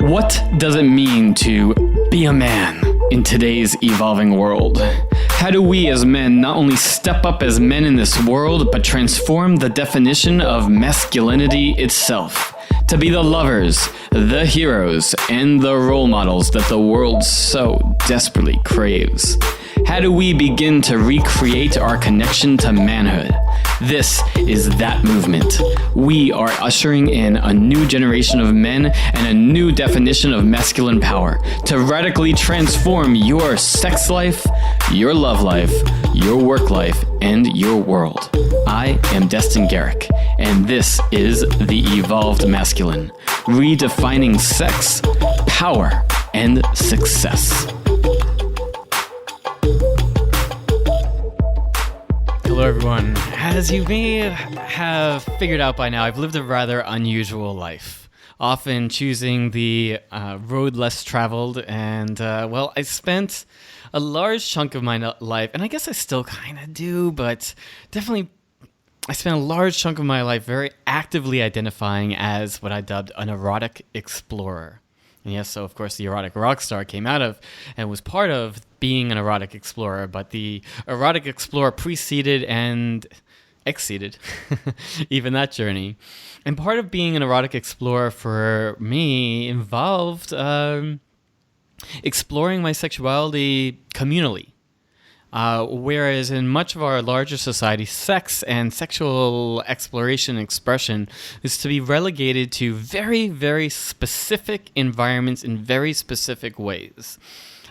What does it mean to be a man in today's evolving world? How do we as men not only step up as men in this world, but transform the definition of masculinity itself? To be the lovers, the heroes, and the role models that the world so desperately craves. How do we begin to recreate our connection to manhood? This is that movement. We are ushering in a new generation of men and a new definition of masculine power to radically transform your sex life, your love life, your work life, and your world. I am Destin Garrick, and this is The Evolved Masculine, redefining sex, power, and success. Hello everyone. As you may have figured out by now, I've lived a rather unusual life, often choosing the road less traveled, and I spent a large chunk of my life, and I guess I still kind of do, but definitely I spent a large chunk of my life very actively identifying as what I dubbed an erotic explorer. And yes, so of course the erotic rock star came out of and was part of being an erotic explorer, but the erotic explorer preceded and exceeded even that journey. And part of being an erotic explorer for me involved exploring my sexuality communally. Whereas in much of our larger society, sex and sexual exploration and expression is to be relegated to very, very specific environments in very specific ways.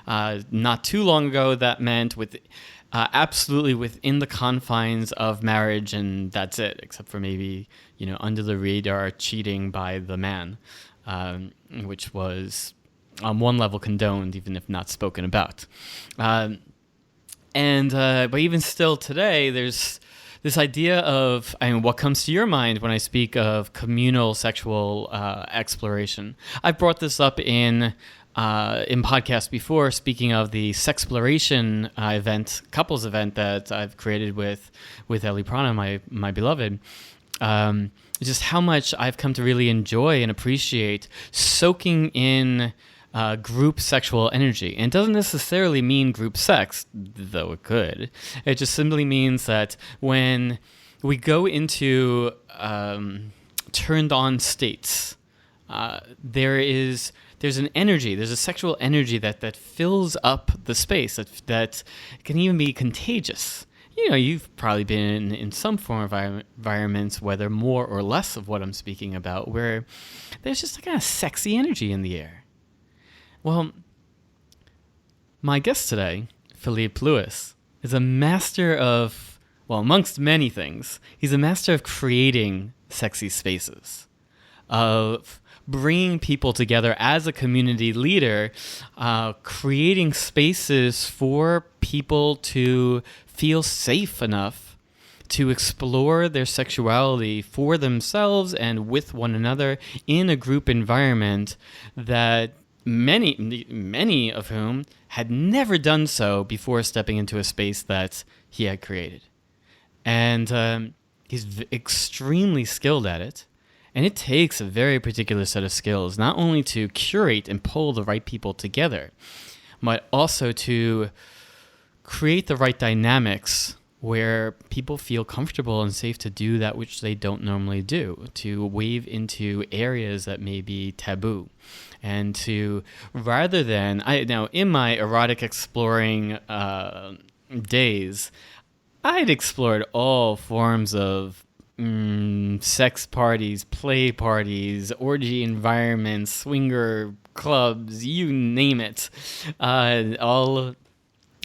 Not too long ago, that meant absolutely within the confines of marriage, and that's it, except for maybe, under the radar cheating by the man, which was on one level condoned, even if not spoken about. But even still today, there's this idea of, what comes to your mind when I speak of communal sexual exploration? I've brought this up in podcasts before, speaking of the Sexploration couples event that I've created with Ellie Prana, my beloved. Just how much I've come to really enjoy and appreciate soaking in group sexual energy. And it doesn't necessarily mean group sex, though it could. It just simply means that when we go into turned on states, there's an energy, there's a sexual energy that fills up the space, that can even be contagious. You've probably been in some form of environments, whether more or less of what I'm speaking about, where there's just a kind of sexy energy in the air. Well, my guest today, Philippe Lewis, is a master of, amongst many things, he's a master of creating sexy spaces, of bringing people together as a community leader, creating spaces for people to feel safe enough to explore their sexuality for themselves and with one another in a group environment that many of whom had never done so before stepping into a space that he had created. And he's extremely skilled at it. And it takes a very particular set of skills, not only to curate and pull the right people together, but also to create the right dynamics where people feel comfortable and safe to do that which they don't normally do, to wave into areas that may be taboo. And to, rather than, in my erotic exploring days, I'd explored all forms of sex parties, play parties, orgy environments, swinger clubs, you name it, all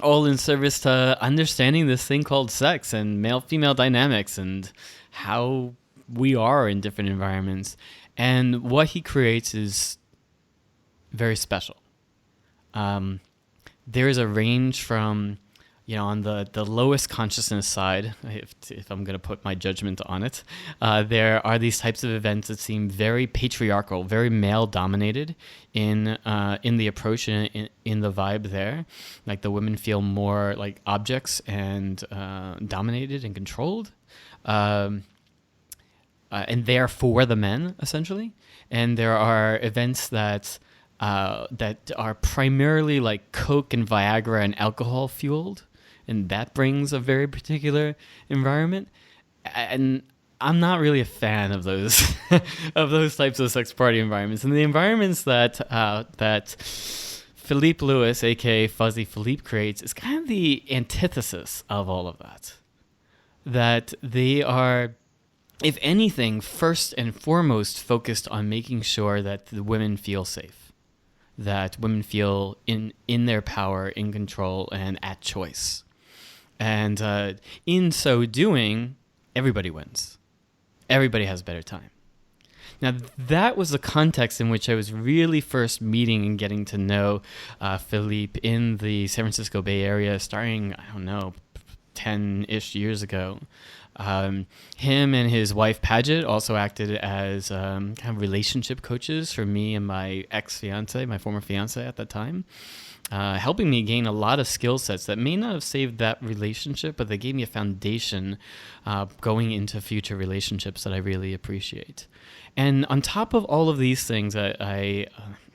in service to understanding this thing called sex and male-female dynamics and how we are in different environments. And what he creates is very special. There is a range from, on the lowest consciousness side, if I'm going to put my judgment on it, there are these types of events that seem very patriarchal, very male-dominated in the approach and in the vibe there. Like the women feel more like objects and dominated and controlled. And they're for the men, essentially. And there are events that that are primarily like Coke and Viagra and alcohol fueled, and that brings a very particular environment. And I'm not really a fan of those of those types of sex party environments. And the environments that Philippe Lewis, aka Fuzzy Philippe, creates is kind of the antithesis of all of that. That they are, if anything, first and foremost focused on making sure that the women feel safe, that women feel in their power, in control, and at choice. And in so doing, everybody wins. Everybody has a better time. Now, that was the context in which I was really first meeting and getting to know Philippe in the San Francisco Bay Area, starting, 10-ish years ago. Him and his wife, Paget, also acted as kind of relationship coaches for me and my ex-fiance, my former fiance at that time, helping me gain a lot of skill sets that may not have saved that relationship, but they gave me a foundation going into future relationships that I really appreciate. And on top of all of these things that I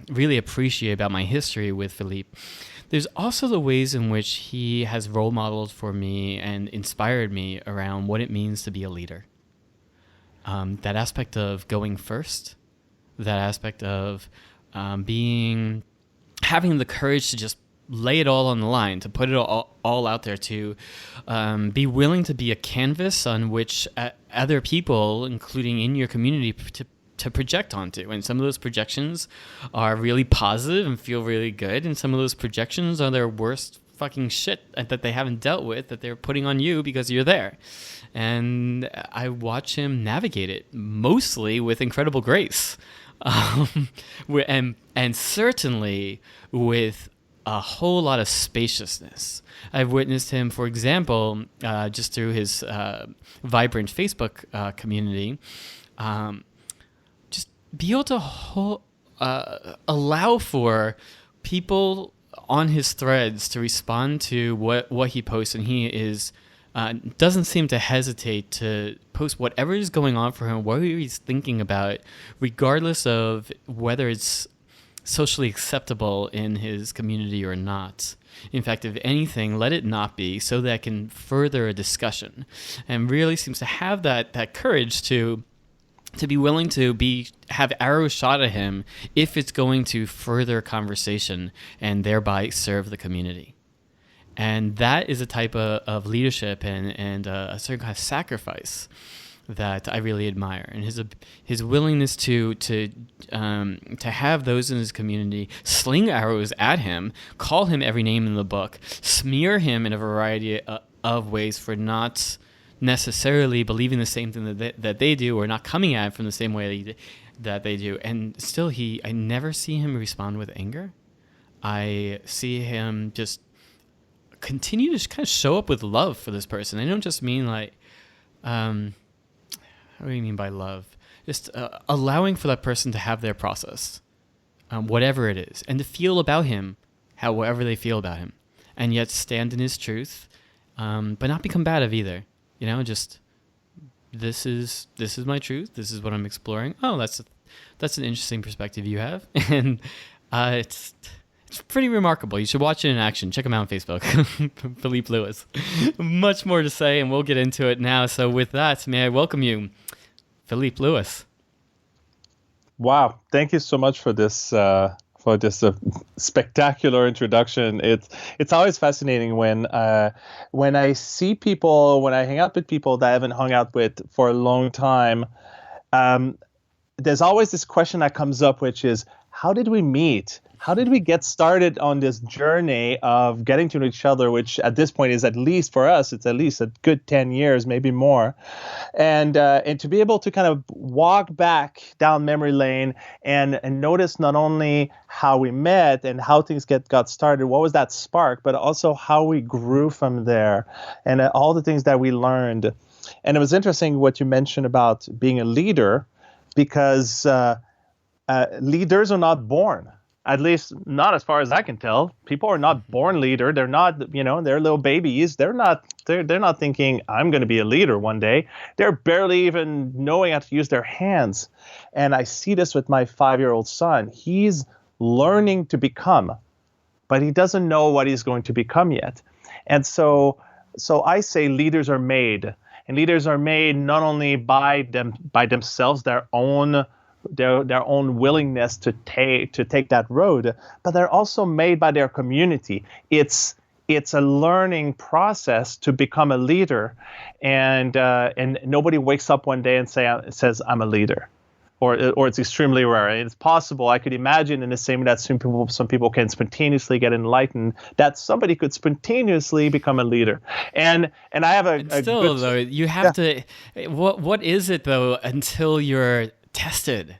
really appreciate about my history with Philippe, there's also the ways in which he has role modeled for me and inspired me around what it means to be a leader. That aspect of going first, that aspect of having the courage to just lay it all on the line, to put it all out there, to be willing to be a canvas on which other people, including in your community, to project onto. And some of those projections are really positive and feel really good, and some of those projections are their worst fucking shit that they haven't dealt with, that they're putting on you because you're there. And I watch him navigate it, mostly with incredible grace. And certainly with a whole lot of spaciousness. I've witnessed him, for example, just through his vibrant Facebook community, just be able to allow for people on his threads to respond to what he posts, and he is doesn't seem to hesitate to post whatever is going on for him, what he's thinking about, regardless of whether it's socially acceptable in his community or not. In fact, if anything, let it not be, so that can further a discussion, and really seems to have that courage to be willing to have arrows shot at him if it's going to further conversation and thereby serve the community. And that is a type of leadership and a certain kind of sacrifice that I really admire. And his willingness to have those in his community sling arrows at him, call him every name in the book, smear him in a variety of ways for not necessarily believing the same thing that they do, or not coming at it from the same way that they do. And still, I never see him respond with anger. I see him just continue to kind of show up with love for this person. I don't just mean like, what do you mean by love? Just allowing for that person to have their process, whatever it is, and to feel about him however they feel about him, and yet stand in his truth, but not be combative either. Just this is my truth. This is what I'm exploring. Oh, that's an interesting perspective you have, and it's pretty remarkable. You should watch it in action. Check him out on Facebook, Philippe Lewis. Much more to say, and we'll get into it now. So with that, may I welcome you, Philippe Lewis. Wow, thank you so much for this spectacular introduction. It's always fascinating when I see people, when I hang out with people that I haven't hung out with for a long time. There's always this question that comes up, which is, how did we meet? How did we get started on this journey of getting to know each other, which at this point is, at least for us, it's at least a good 10 years, maybe more. And to be able to kind of walk back down memory lane and notice not only how we met and how things got started, what was that spark, but also how we grew from there, and all the things that we learned. And it was interesting what you mentioned about being a leader, because leaders are not born. At least not as far as I can tell. People are not born leader. They're not, they're little babies. They're not thinking, I'm going to be a leader one day. They're barely even knowing how to use their hands. And I see this with my 5-year-old son. He's learning to become, but he doesn't know what he's going to become yet. And so I say leaders are made, and leaders are made not only by themselves, their own willingness to take that road, but they're also made by their community. It's a learning process to become a leader, and nobody wakes up one day and says I'm a leader, or it's extremely rare. It's possible. I could imagine in the same way that some people can spontaneously get enlightened, that somebody could spontaneously become a leader. And I have though you have to. What is it though until you're tested?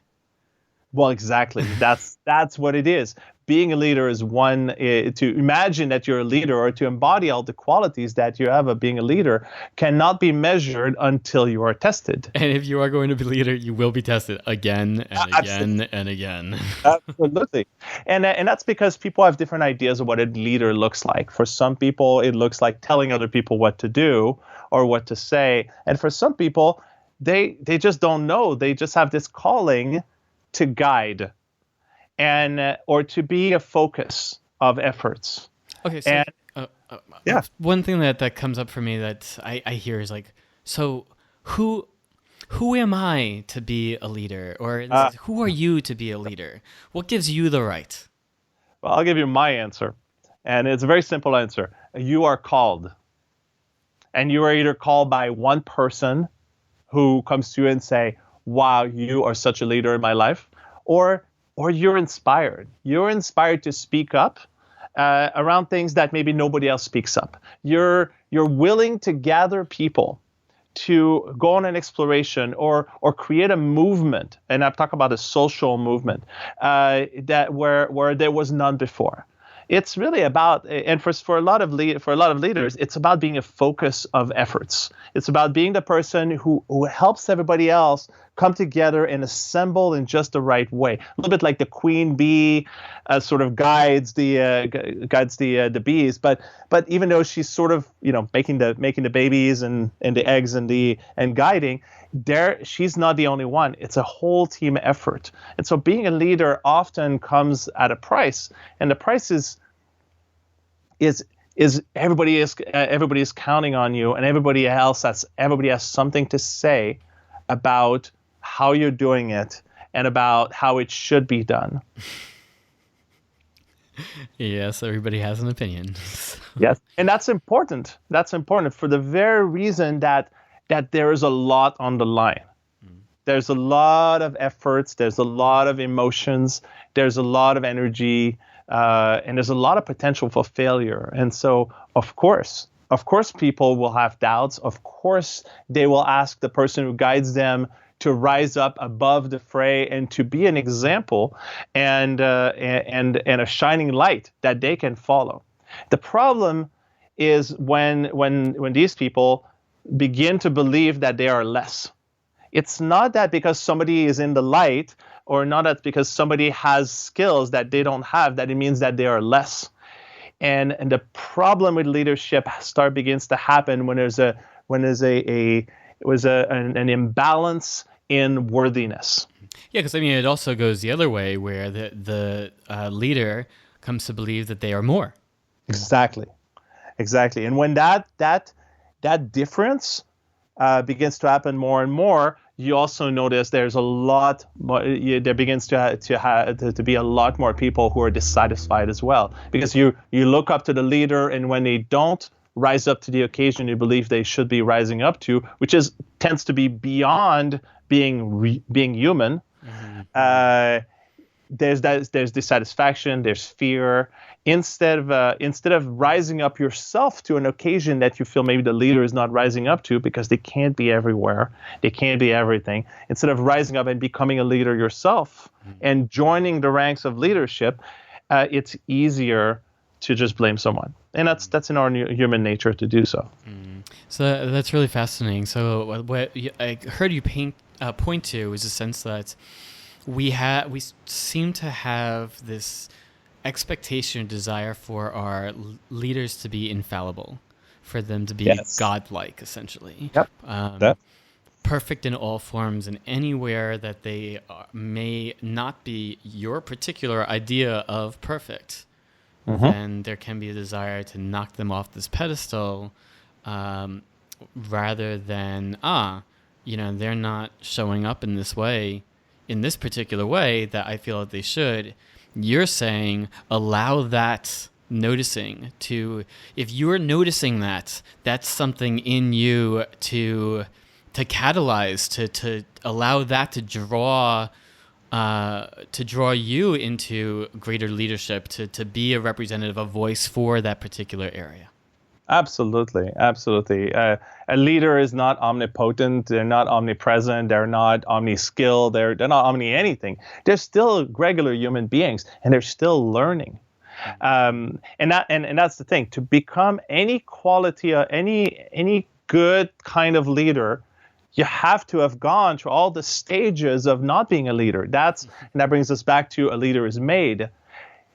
Well, exactly. That's what it is. Being a leader is one, to imagine that you're a leader or to embody all the qualities that you have of being a leader cannot be measured until you are tested. And if you are going to be a leader, you will be tested again and again and again. Absolutely. And that's because people have different ideas of what a leader looks like. For some people, it looks like telling other people what to do or what to say. And for some people, they just don't know. They just have this calling to guide and or to be a focus of efforts. Okay, so one thing that comes up for me that I hear is like, so who am I to be a leader, or who are you to be a leader? What gives you the right? Well, I'll give you my answer, and it's a very simple answer. You are called, and you are either called by one person who comes to you and say, wow, you are such a leader in my life, or you're inspired. You're inspired to speak up around things that maybe nobody else speaks up. You're willing to gather people to go on an exploration or create a movement, and I'm talking about a social movement that where there was none before. It's really about, and for a lot of leaders, it's about being a focus of efforts. It's about being the person who helps everybody else come together and assemble in just the right way. A little bit like the queen bee sort of guides the bees, but even though she's sort of making the babies and the eggs and guiding, she's not the only one. It's a whole team effort. And so being a leader often comes at a price, and the price is everybody is counting on you, and everybody has something to say about how you're doing it and about how it should be done. Yes, everybody has an opinion. Yes, and that's important. That's important for the very reason that there is a lot on the line. There's a lot of efforts. There's a lot of emotions. There's a lot of energy, and there's a lot of potential for failure. And so, of course, people will have doubts. Of course, they will ask the person who guides them to rise up above the fray and to be an example and a shining light that they can follow. The problem is when these people begin to believe that they are less. It's not that because somebody is in the light, or not that because somebody has skills that they don't have, that it means that they are less. And the problem with leadership begins to happen when there's an imbalance in worthiness. Yeah, because it also goes the other way, where the leader comes to believe that they are more. Exactly. And when that difference begins to happen more and more, you also notice there's a lot more. There begins to be a lot more people who are dissatisfied as well, because you look up to the leader, and when they don't rise up to the occasion you believe they should be rising up to, which tends to be beyond being human. Mm-hmm. There's dissatisfaction, there's fear. Instead of rising up yourself to an occasion that you feel maybe the leader is not rising up to, because they can't be everywhere, they can't be everything. Instead of rising up and becoming a leader yourself, and joining the ranks of leadership, it's easier to just blame someone, and that's in our human nature to do so. So that's really fascinating. So what I heard you point to is a sense that we seem to have this expectation, desire for our leaders to be infallible, for them to be godlike, essentially. Yep. perfect in all forms, and anywhere that they may not be your particular idea of perfect, then there can be a desire to knock them off this pedestal, rather than, they're not showing up in this way, in this particular way that I feel that they should. You're saying allow that noticing to, if you're noticing that, that's something in you to catalyze, to allow that to draw you into greater leadership, to be a representative, a voice for that particular area. Absolutely. A leader is not omnipotent. They're not omnipresent. They're not omni-skilled. They're not omni-anything. They're still regular human beings, and they're still learning. And that's the thing. To become any quality or any good kind of leader, you have to have gone through all the stages of not being a leader. And that brings us back to a leader is made.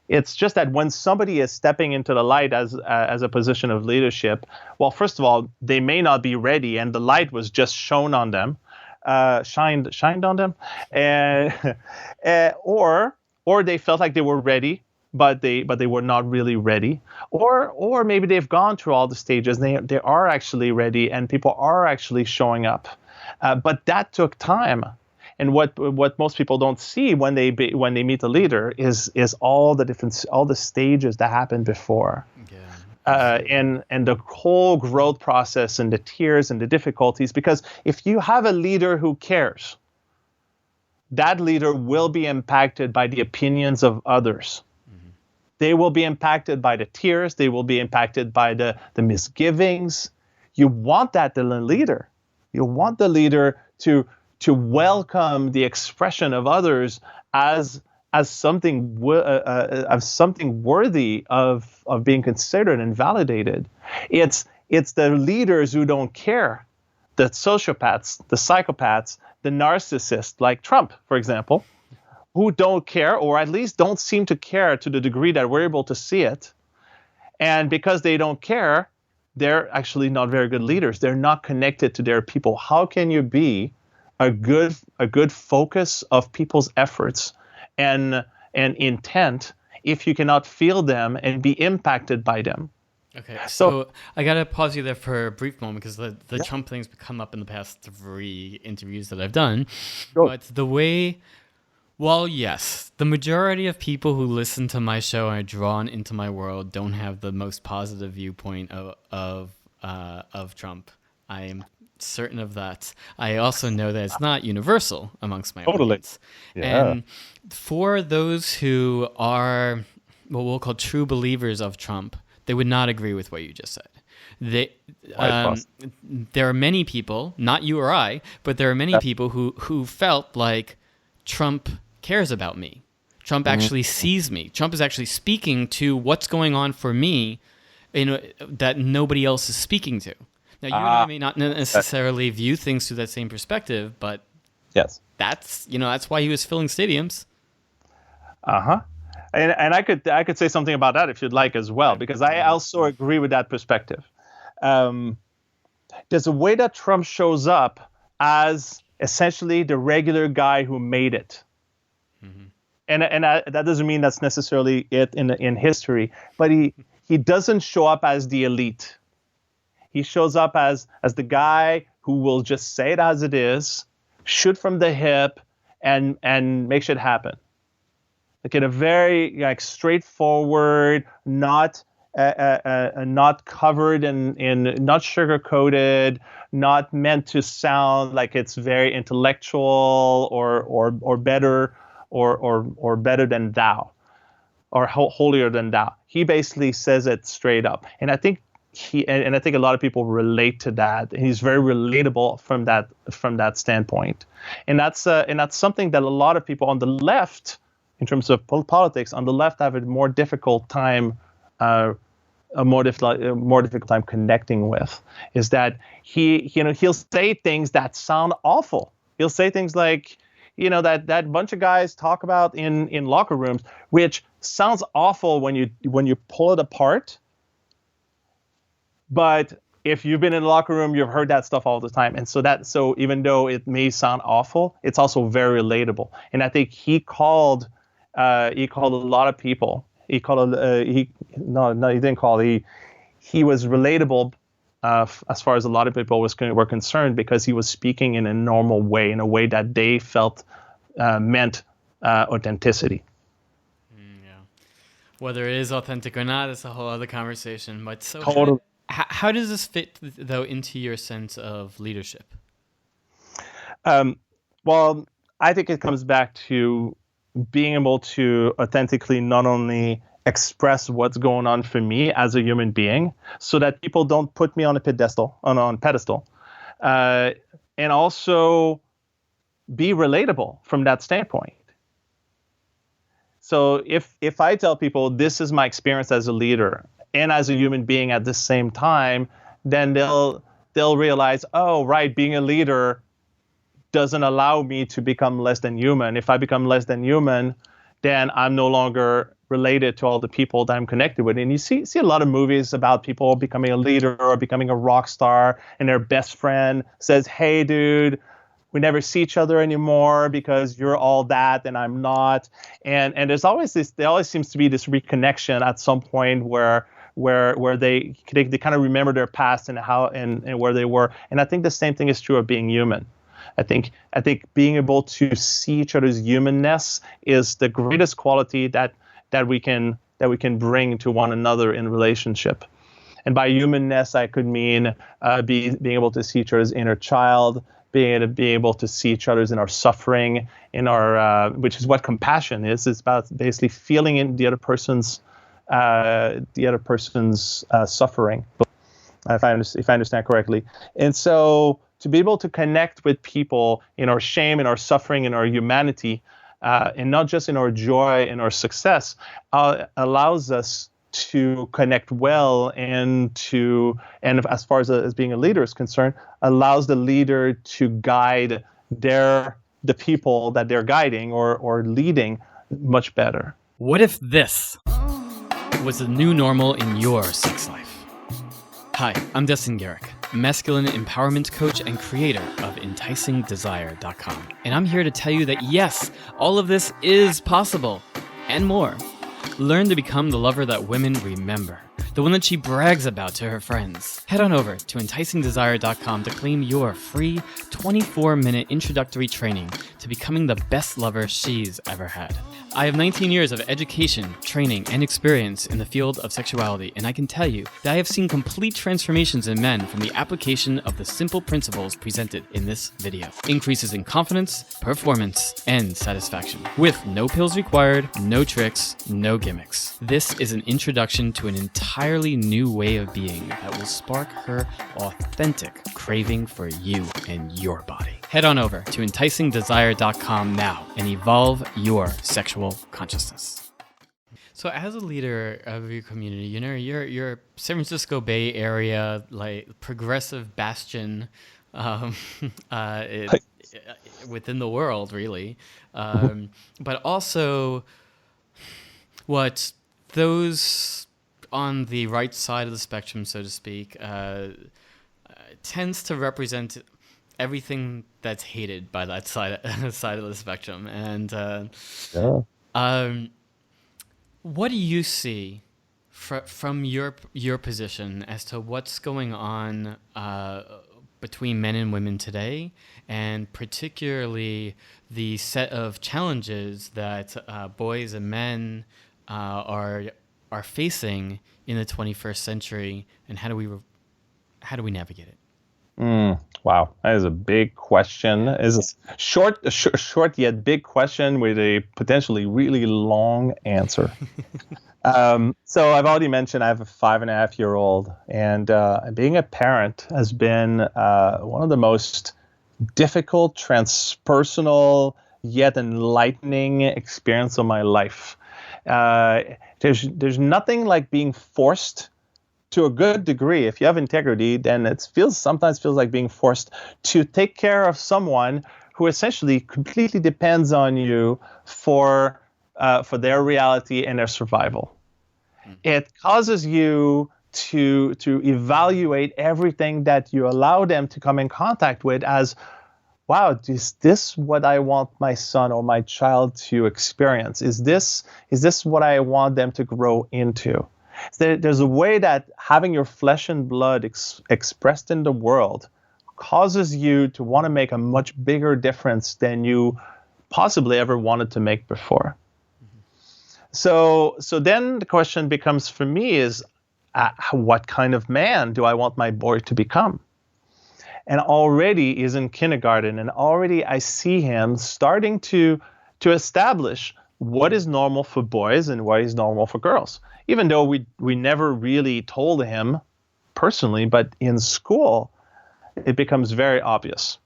It's just that when somebody is stepping into the light as a position of leadership, well, first of all, they may not be ready, and the light was just shown on them, shined on them, and or they felt like they were ready, but they were not really ready, or maybe they've gone through all the stages, and they are actually ready, and people are actually showing up, but that took time. And what most people don't see when they meet a leader is all the stages that happened before, and the whole growth process and the tears and the difficulties. Because if you have a leader who cares, that leader will be impacted by the opinions of others. Mm-hmm. They will be impacted by the tears. They will be impacted by the misgivings. You want that in a leader. You want the leader to welcome the expression of others as something worthy of being considered and validated. It's the leaders who don't care, the sociopaths, the psychopaths, the narcissists like Trump, for example, who don't care, or at least don't seem to care to the degree that we're able to see it. And because they don't care, they're actually not very good leaders. They're not connected to their people. How can you be a good focus of people's efforts and intent if you cannot feel them and be impacted by them? Okay, so I gotta pause you there for a brief moment, because the Trump thing's come up in the past 3 interviews that I've done. Sure. But the way, well, yes, the majority of people who listen to my show and are drawn into my world don't have the most positive viewpoint of Trump. I am certain of that. I also know that it's not universal amongst my audience. Yeah. And for those who are what we'll call true believers of Trump, they would not agree with what you just said. There are many people, not you or I, but there are many people who felt like Trump cares about me. Trump actually sees me. Trump is actually speaking to what's going on for me that nobody else is speaking to. Now, you and I may not necessarily view things through that same perspective, but yes, that's why he was filling stadiums. And I could say something about that if you'd like as well, because I also agree with that perspective. There's a way that Trump shows up as essentially the regular guy who made it. Mm-hmm. And that doesn't mean that's necessarily it in history, but he doesn't show up as the elite. He shows up as the guy who will just say it as it is, shoot from the hip, and make shit happen. Like in a very straightforward, not covered in not sugar-coated, not meant to sound like it's very intellectual or better or better than thou, or holier than thou. He basically says it straight up, and I think I think a lot of people relate to that. He's very relatable from that standpoint, and that's something that a lot of people on the left, in terms of politics, on the left have a more difficult time, connecting with. Is that he'll say things that sound awful. He'll say things like, that bunch of guys talk about in locker rooms, which sounds awful when you pull it apart. But if you've been in the locker room, you've heard that stuff all the time. And so even though it may sound awful, it's also very relatable. And I think he called a lot of people. He didn't call. He was relatable as far as a lot of people were concerned, because he was speaking in a normal way, in a way that they felt meant authenticity. Whether it is authentic or not, it's a whole other conversation. But so Totally. how does this fit, though, into your sense of leadership? Well, I think it comes back to being able to authentically not only express what's going on for me as a human being, so that people don't put me on a pedestal, and also be relatable from that standpoint. So if I tell people this is my experience as a leader and as a human being at the same time, then they'll realize, oh, right, being a leader doesn't allow me to become less than human. If I become less than human, then I'm no longer related to all the people that I'm connected with. And you see a lot of movies about people becoming a leader or becoming a rock star, and their best friend says, hey, dude, we never see each other anymore because you're all that and I'm not. And there always seems to be this reconnection at some point where they kind of remember their past and how and where they were. And I think the same thing is true of being human. I think being able to see each other's humanness is the greatest quality that we can bring to one another in relationship. And by humanness, I could mean being able to see each other's inner child, being able to see each other's in our suffering, in our which is what compassion is. It's about basically feeling in the other person's suffering, if I understand correctly. And so to be able to connect with people in our shame, in our suffering, in our humanity, and not just in our joy and our success, allows us to connect well, and as far as being a leader is concerned, allows the leader to guide the people that they're guiding or leading much better. What if this was the new normal in your sex life? Hi, I'm Destin Garrick, masculine empowerment coach and creator of enticingdesire.com. And I'm here to tell you that yes, all of this is possible and more. Learn to become the lover that women remember, the one that she brags about to her friends. Head on over to enticingdesire.com to claim your free 24-minute introductory training to becoming the best lover she's ever had. I have 19 years of education, training, and experience in the field of sexuality, and I can tell you that I have seen complete transformations in men from the application of the simple principles presented in this video. Increases in confidence, performance, and satisfaction. With no pills required, no tricks, no gimmicks. This is an introduction to an entirely new way of being that will spark her authentic craving for you and your body. Head on over to enticingdesire.com now and evolve your sexual consciousness. So as a leader of your community, you're San Francisco Bay Area, like progressive bastion within the world, really. But also what those on the right side of the spectrum, so to speak, tends to represent everything that's hated by that side of the spectrum. And what do you see from your position as to what's going on between men and women today, and particularly the set of challenges that boys and men are facing in the 21st century, and how do we navigate it? Wow, that is a big question. It's a short yet big question with a potentially really long answer. So I've already mentioned I have a 5.5-year-old, and being a parent has been one of the most difficult, transpersonal, yet enlightening experience of my life. There's nothing like being forced. To a good degree, if you have integrity, then it sometimes feels like being forced to take care of someone who essentially completely depends on you for their reality and their survival. It causes you to evaluate everything that you allow them to come in contact with as, wow, is this what I want my son or my child to experience? Is this what I want them to grow into? There's a way that having your flesh and blood expressed in the world causes you to want to make a much bigger difference than you possibly ever wanted to make before. So then the question becomes for me is, what kind of man do I want my boy to become? And already he's in kindergarten, and already I see him starting to establish what is normal for boys and what is normal for girls. Even though we never really told him personally, but in school, it becomes very obvious.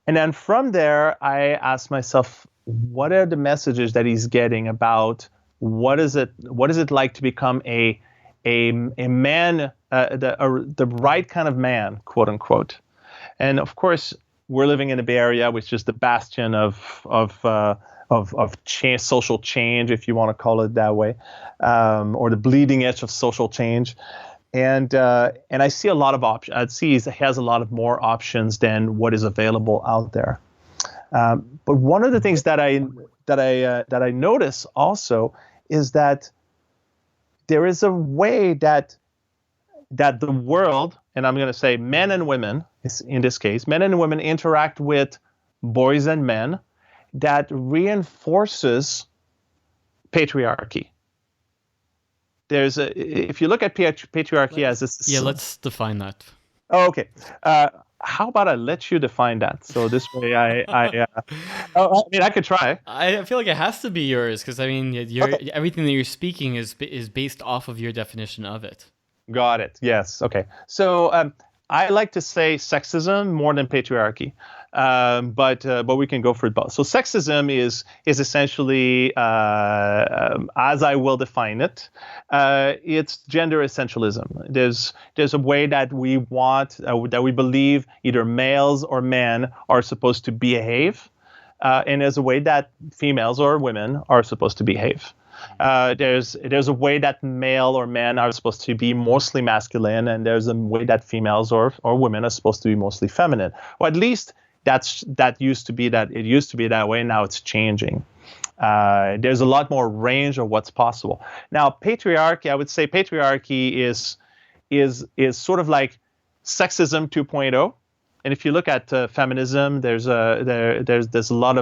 And then from there, I ask myself, what are the messages that he's getting about what is it like to become a man, the right kind of man, quote unquote. And of course, we're living in the Bay Area, which is the bastion of social change, if you want to call it that way, or the bleeding edge of social change. And I see a lot of options. I'd see he has a lot of more options than what is available out there. But one of the things that I notice also is that there is a way that the world, and I'm going to say men and women, in this case, men and women interact with boys and men that reinforces patriarchy. If you look at patriarchy as a... Yeah, let's define that. Oh, okay. How about I let you define that? So this way I mean, I could try. I feel like it has to be yours because, I mean, everything that you're speaking is based off of your definition of it. Got it. Yes. Okay. So I like to say sexism more than patriarchy, but we can go for it both. So sexism is essentially, as I will define it, it's gender essentialism. There's a way that we want that we believe either males or men are supposed to behave, and there's a way that females or women are supposed to behave. There's a way that male or men are supposed to be mostly masculine, and there's a way that females or women are supposed to be mostly feminine. Or at least it used to be that way. Now it's changing. There's a lot more range of what's possible. Now, patriarchy, I would say patriarchy is sort of like sexism 2.0. And if you look at feminism, there's a lot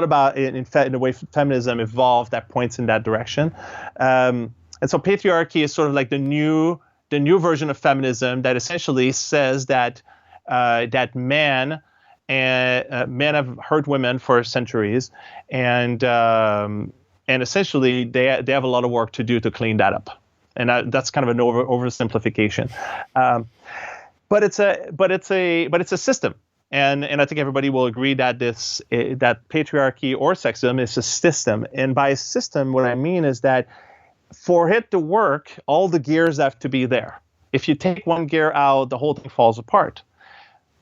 about in the way feminism evolved that points in that direction, and so patriarchy is sort of like the new version of feminism that essentially says that men have hurt women for centuries, and essentially they have a lot of work to do to clean that up, and that's kind of an oversimplification, but it's a system. And I think everybody will agree that that patriarchy or sexism is a system. And by a system, what I mean is that for it to work, all the gears have to be there. If you take one gear out, the whole thing falls apart.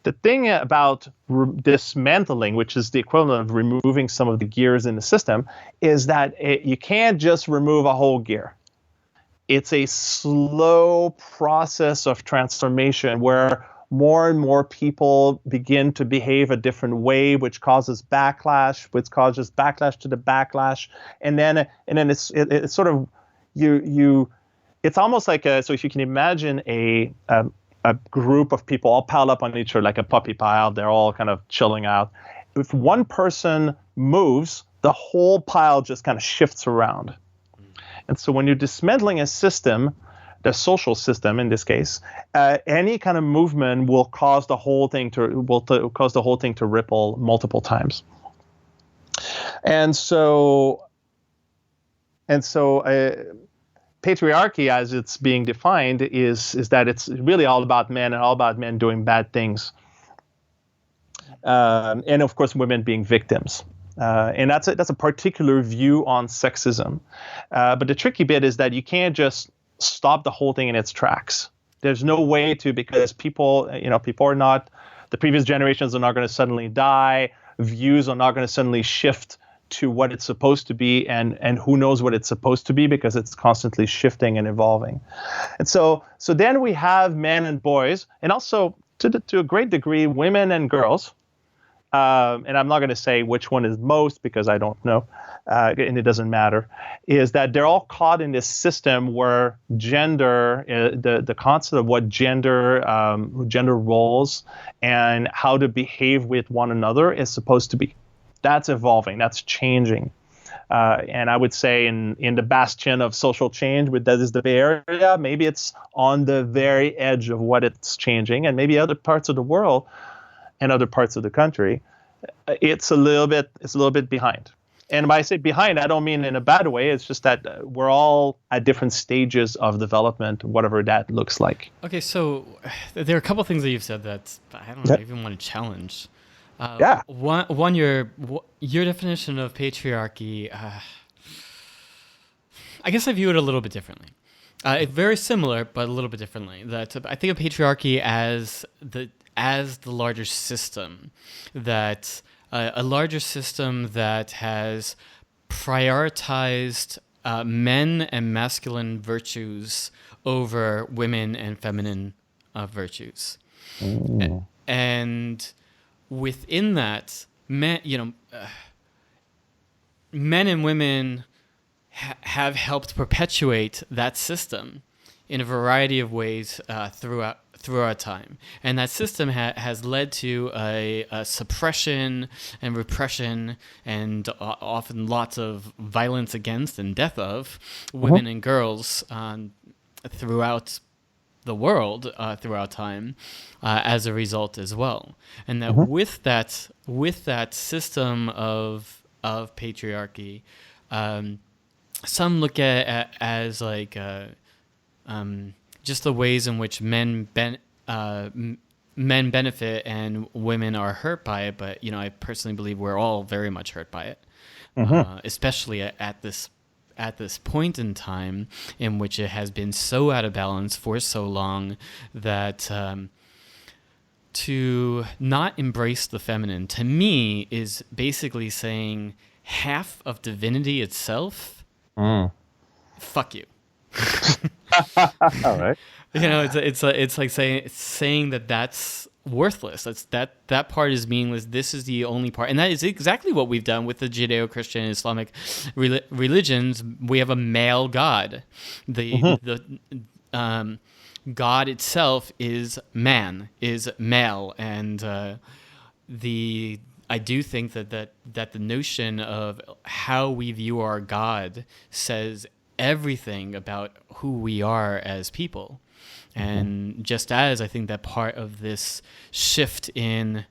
The thing about dismantling, which is the equivalent of removing some of the gears in the system, is that you can't just remove a whole gear. It's a slow process of transformation where more and more people begin to behave a different way, which causes backlash to the backlash, and then it's sort of it's almost like so if you can imagine a group of people all piled up on each other like a puppy pile, they're all kind of chilling out. If one person moves, the whole pile just kind of shifts around. And so when you're dismantling a system, the social system in this case, any kind of movement will cause the whole thing to ripple multiple times. And so patriarchy, as it's being defined, is that it's really all about men and all about men doing bad things, and of course women being victims. And that's a particular view on sexism. But the tricky bit is that you can't just stop the whole thing in its tracks. There's no way to, because people are not, the previous generations are not going to suddenly die. Views are not going to suddenly shift to what it's supposed to be, and who knows what it's supposed to be, because it's constantly shifting and evolving. And so then we have men and boys, and also to a great degree women and girls. And I'm not going to say which one is most, because I don't know, and it doesn't matter, is that they're all caught in this system where gender, the concept of what gender roles and how to behave with one another is supposed to be. That's evolving, that's changing. And I would say in the bastion of social change, that is the Bay Area, maybe it's on the very edge of what it's changing, and maybe other parts of the world and other parts of the country, it's a little bit behind. And when I say behind, I don't mean in a bad way. It's just that we're all at different stages of development, whatever that looks like. Okay, so there are a couple of things that you've said that I don't even want to challenge. One, your definition of patriarchy, I guess I view it a little bit differently. It's very similar, but a little bit differently. That I think of patriarchy as the larger system, that a larger system that has prioritized men and masculine virtues over women and feminine virtues. And within that, men and women have helped perpetuate that system in a variety of ways throughout time. And that system has led to a suppression and repression and often lots of violence against and death of women and girls throughout the world, throughout time, as a result as well. And that with that system of patriarchy, some look at as like just the ways in which men benefit and women are hurt by it. But I personally believe we're all very much hurt by it, especially at this point in time in which it has been so out of balance for so long that to not embrace the feminine, to me, is basically saying half of divinity itself, fuck you. All right. It's like saying that's worthless. That part is meaningless. This is the only part, and that is exactly what we've done with the Judeo-Christian and Islamic religions. We have a male god. The God itself is man, is male, and I do think that the notion of how we view our God says everything about who we are as people. And just as I think that part of this shift in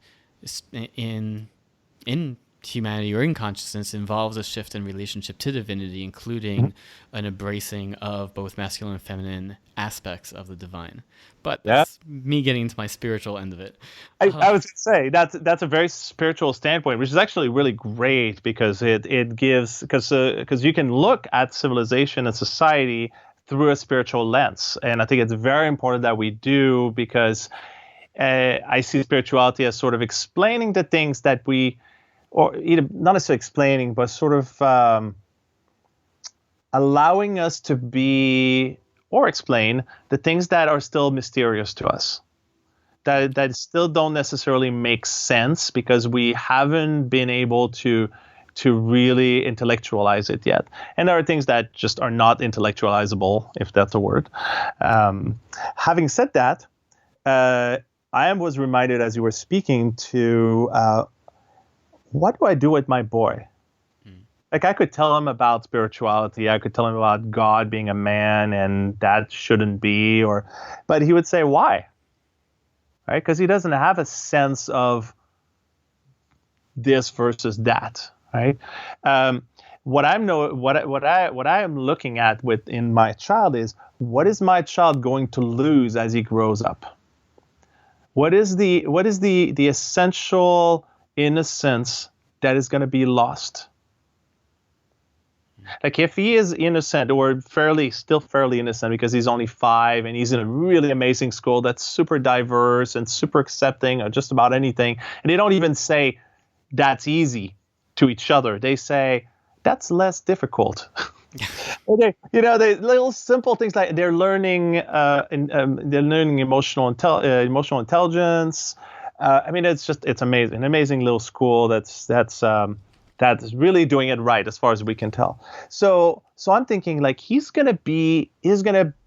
humanity or in consciousness involves a shift in relationship to divinity, including an embracing of both masculine and feminine aspects of the divine. But that's me getting into my spiritual end of it. I was going to say that's a very spiritual standpoint, which is actually really great, because it gives, because you can look at civilization and society through a spiritual lens, and I think it's very important that we do, because I see spirituality as sort of explaining the things that we, or either not necessarily explaining, but sort of allowing us to be or explain the things that are still mysterious to us, that still don't necessarily make sense, because we haven't been able to really intellectualize it yet. And there are things that just are not intellectualizable, if that's a word. Having said that, I was reminded as you were speaking to what do I do with my boy? Like, I could tell him about spirituality. I could tell him about God being a man and that shouldn't be, but he would say, why? Right? Because he doesn't have a sense of this versus that. Right? What I am looking at within my child is, what is my child going to lose as he grows up? What is the essential innocence that is going to be lost? Like, if he is innocent, or still fairly innocent, because he's only 5 and he's in a really amazing school that's super diverse and super accepting of just about anything, and they don't even say that's easy. to each other. They say, that's less difficult. They little simple things like they're learning emotional intelligence. It's amazing, an amazing little school that's really doing it right as far as we can tell. So I'm thinking like he's gonna be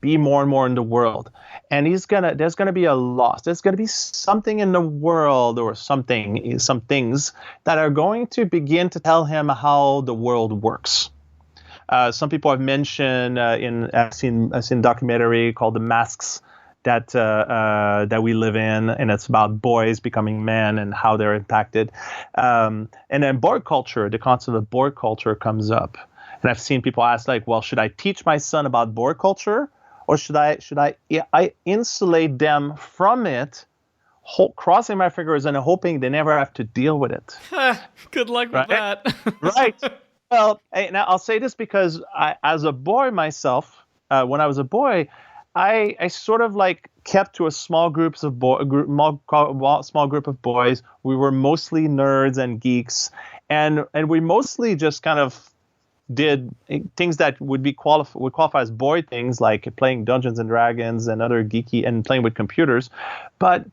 more and more in the world, and there's gonna be a loss. There's gonna be something in the world or some things that are going to begin to tell him how the world works. Some people have mentioned I've seen a documentary called The Masks that we live in, and it's about boys becoming men and how they're impacted. And then Borg culture, the concept of Borg culture comes up. And I've seen people ask like, well, should I teach my son about Borg culture, or should I insulate them from it, crossing my fingers and hoping they never have to deal with it? Good luck with that. Right. Well, now I'll say this because as a boy myself, when I was a boy, I sort of like kept to a small group of boys. We were mostly nerds and geeks, and we mostly just kind of did things that would qualify as boy things, like playing Dungeons and Dragons and other geeky and playing with computers. But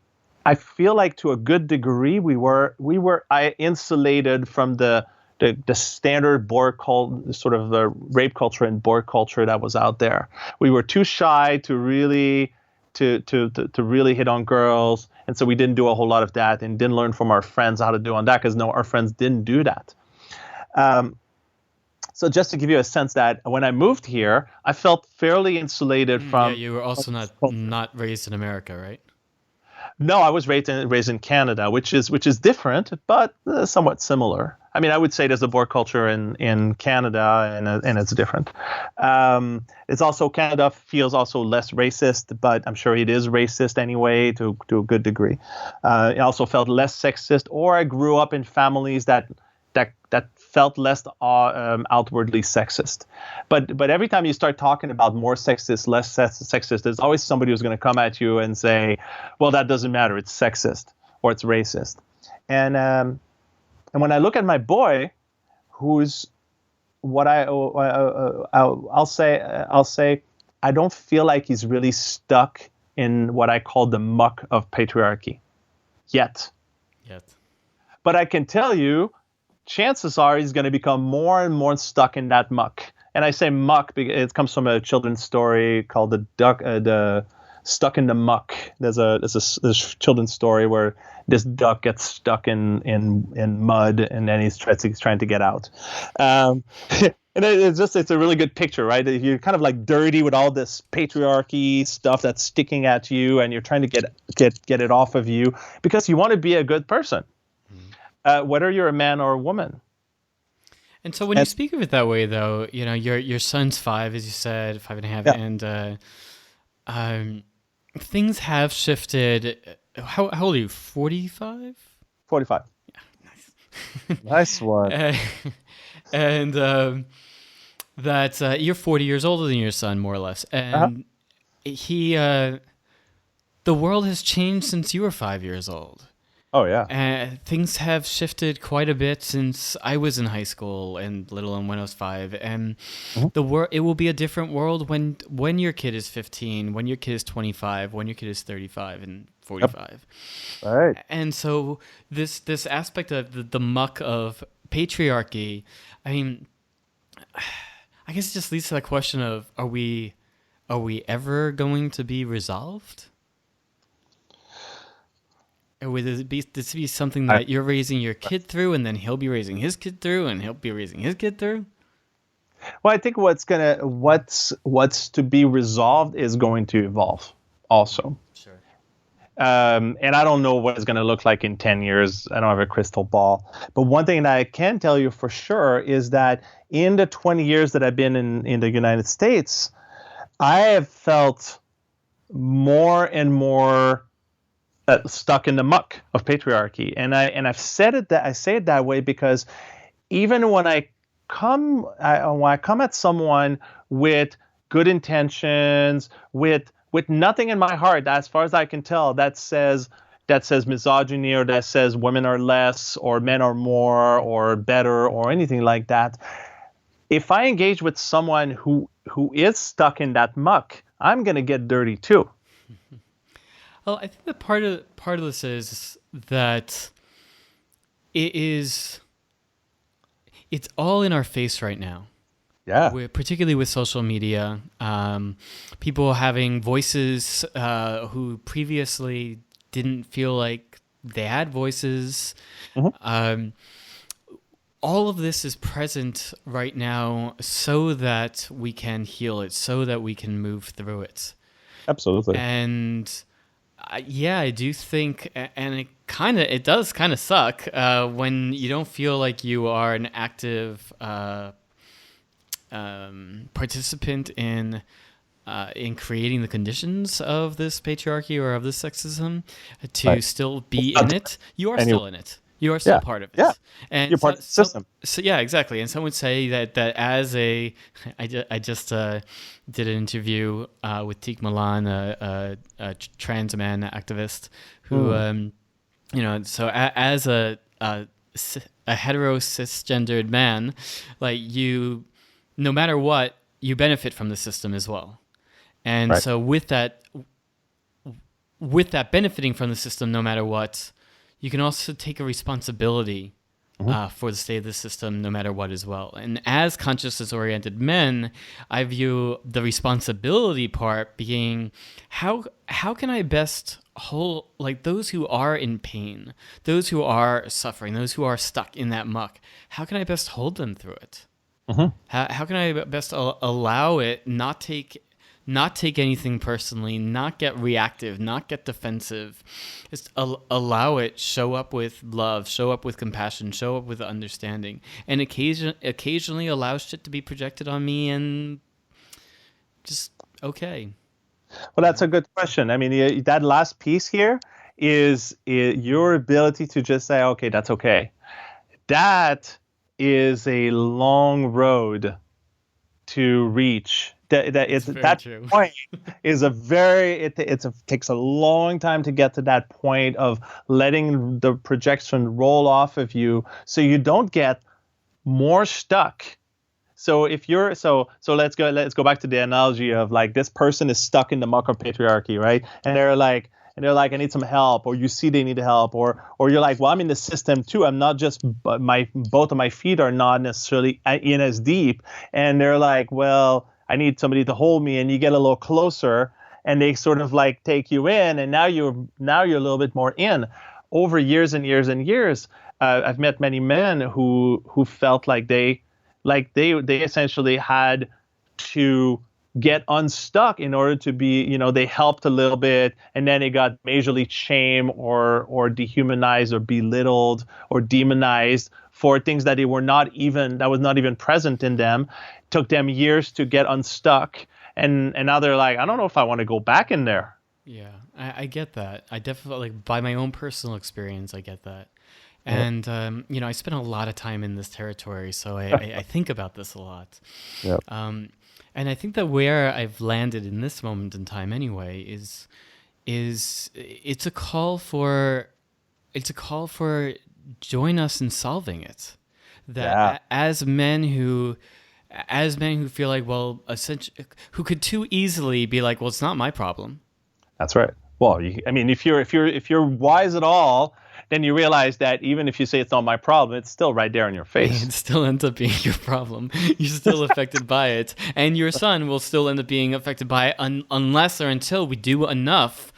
I feel like to a good degree I insulated from the standard Borg sort of the rape culture and Borg culture that was out there. We were too shy to really hit on girls, and so we didn't do a whole lot of that, and didn't learn from our friends how to do on that because our friends didn't do that. So just to give you a sense that when I moved here, I felt fairly insulated from. Yeah, you were also not raised in America, right? No, I was raised in Canada, which is different, but somewhat similar. I mean, I would say there's a Borg culture in Canada, and it's different. It's also, Canada feels also less racist, but I'm sure it is racist anyway to a good degree. It also felt less sexist, or I grew up in families that felt less outwardly sexist. But every time you start talking about more sexist, less sexist, there's always somebody who's going to come at you and say, well, that doesn't matter. It's sexist or it's racist. And when I look at my boy, who's what I'll say, I don't feel like he's really stuck in what I call the muck of patriarchy yet. But I can tell you, chances are he's going to become more and more stuck in that muck. And I say muck because it comes from a children's story called the Stuck in the Muck. There's a children's story where this duck gets stuck in mud, and then he's trying to get out. And it's a really good picture, right? You're kind of like dirty with all this patriarchy stuff that's sticking at you, and you're trying to get it off of you because you want to be a good person. Whether you're a man or a woman. And so when you speak of it that way, though, your son's 5, as you said, 5.5, and things have shifted. How old are you? 45? 45. Yeah, nice. Nice one. And that you're 40 years older than your son, more or less, and the world has changed since you were 5 years old. Oh, yeah. Things have shifted quite a bit since I was in high school and little and when I was 5. And it will be a different world when your kid is 15, when your kid is 25, when your kid is 35 and 45. Yep. All right. And so this aspect of the muck of patriarchy, I mean, I guess it just leads to that question of, are we ever going to be resolved? Or would this be something that you're raising your kid through, and then he'll be raising his kid through, and he'll be raising his kid through? Well, I think what's to be resolved is going to evolve also. Sure. And I don't know what it's going to look like in 10 years. I don't have a crystal ball. But one thing that I can tell you for sure is that in the 20 years that I've been in the United States, I have felt more and more stuck in the muck of patriarchy, and I've said it I say it that way because even when I come at someone with good intentions, with nothing in my heart, as far as I can tell, that says that says misogyny or that says women are less or men are more or better or anything like that. If I engage with someone who is stuck in that muck, I'm going to get dirty too. Well, I think that part of this is that it's all in our face right now. Yeah. Particularly with social media, people having voices who previously didn't feel like they had voices. Mm-hmm. All of this is present right now so that we can heal it, so that we can move through it. Absolutely. And yeah, I do think, and it does kind of suck when you don't feel like you are an active participant in creating the conditions of this patriarchy or of this sexism to still be in it. You are still in it. You are still part of it. Yeah. And you're part of the system. So yeah, exactly. And some would say that as I just did an interview with Teek Milan, a trans man activist, who so as a hetero cisgendered man, like you, no matter what, you benefit from the system as well. And so with that benefiting from the system, no matter what, you can also take a responsibility for the state of the system, no matter what, as well. And as consciousness-oriented men, I view the responsibility part being how can I best hold, like, those who are in pain, those who are suffering, those who are stuck in that muck, how can I best hold them through it? How can I best allow it, not take anything personally, not get reactive, not get defensive, just allow it, show up with love, show up with compassion, show up with understanding, and occasionally allow shit to be projected on me and just okay. Well, that's a good question. I mean, that last piece here is your ability to just say, okay, that's okay. That is a long road to reach. That point is it takes a long time to get to that point of letting the projection roll off of you, so you don't get more stuck. So if you're so let's go back to the analogy of, like, this person is stuck in the muck of patriarchy, right? And they're like, I need some help, or you see they need help, or you're like, well, I'm in the system too. I'm not just, both of my feet are not necessarily in as deep. And they're like, well, I need somebody to hold me, and you get a little closer, and they sort of like take you in, and now you're a little bit more in. Over years and years and years, I've met many men who felt like they essentially had to get unstuck in order to be, they helped a little bit, and then they got majorly shamed or dehumanized or belittled or demonized for things that was not even present in them. Took them years to get unstuck, and now they're like, I don't know if I want to go back in there. Yeah, I get that. I definitely, like, by my own personal experience, I get that. And, I spent a lot of time in this territory, so I think about this a lot. Yep. And I think that where I've landed in this moment in time anyway is it's a call for join us in solving it. That as men who feel like, well, essentially, who could too easily be like, well, it's not my problem. That's right. Well, if you're wise at all, then you realize that even if you say it's not my problem, it's still right there in your face. It still ends up being your problem. You're still affected by it. And your son will still end up being affected by it unless or until we do enough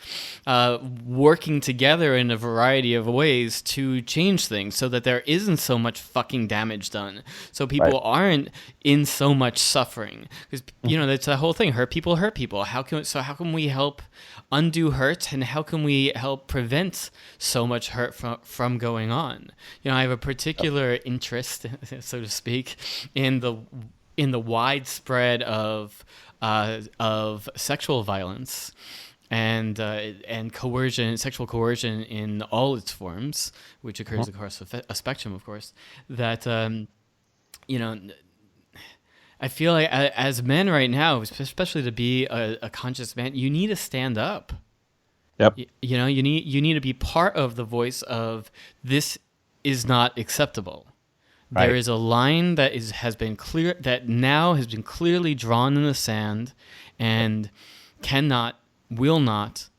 working together in a variety of ways to change things so that there isn't so much fucking damage done. So people aren't in so much suffering. Because, that's the whole thing. Hurt people hurt people. How can we help undo hurt, and how can we help prevent so much hurt from going on? I have a particular interest, so to speak, in the widespread of sexual violence and coercion, sexual coercion in all its forms, which occurs across a spectrum, of course. That I feel like as men right now, especially to be a conscious man, you need to stand up. Yep. You need to be part of the voice of this is not acceptable. Right. There is a line that has been clear, that now has been clearly drawn in the sand, and will not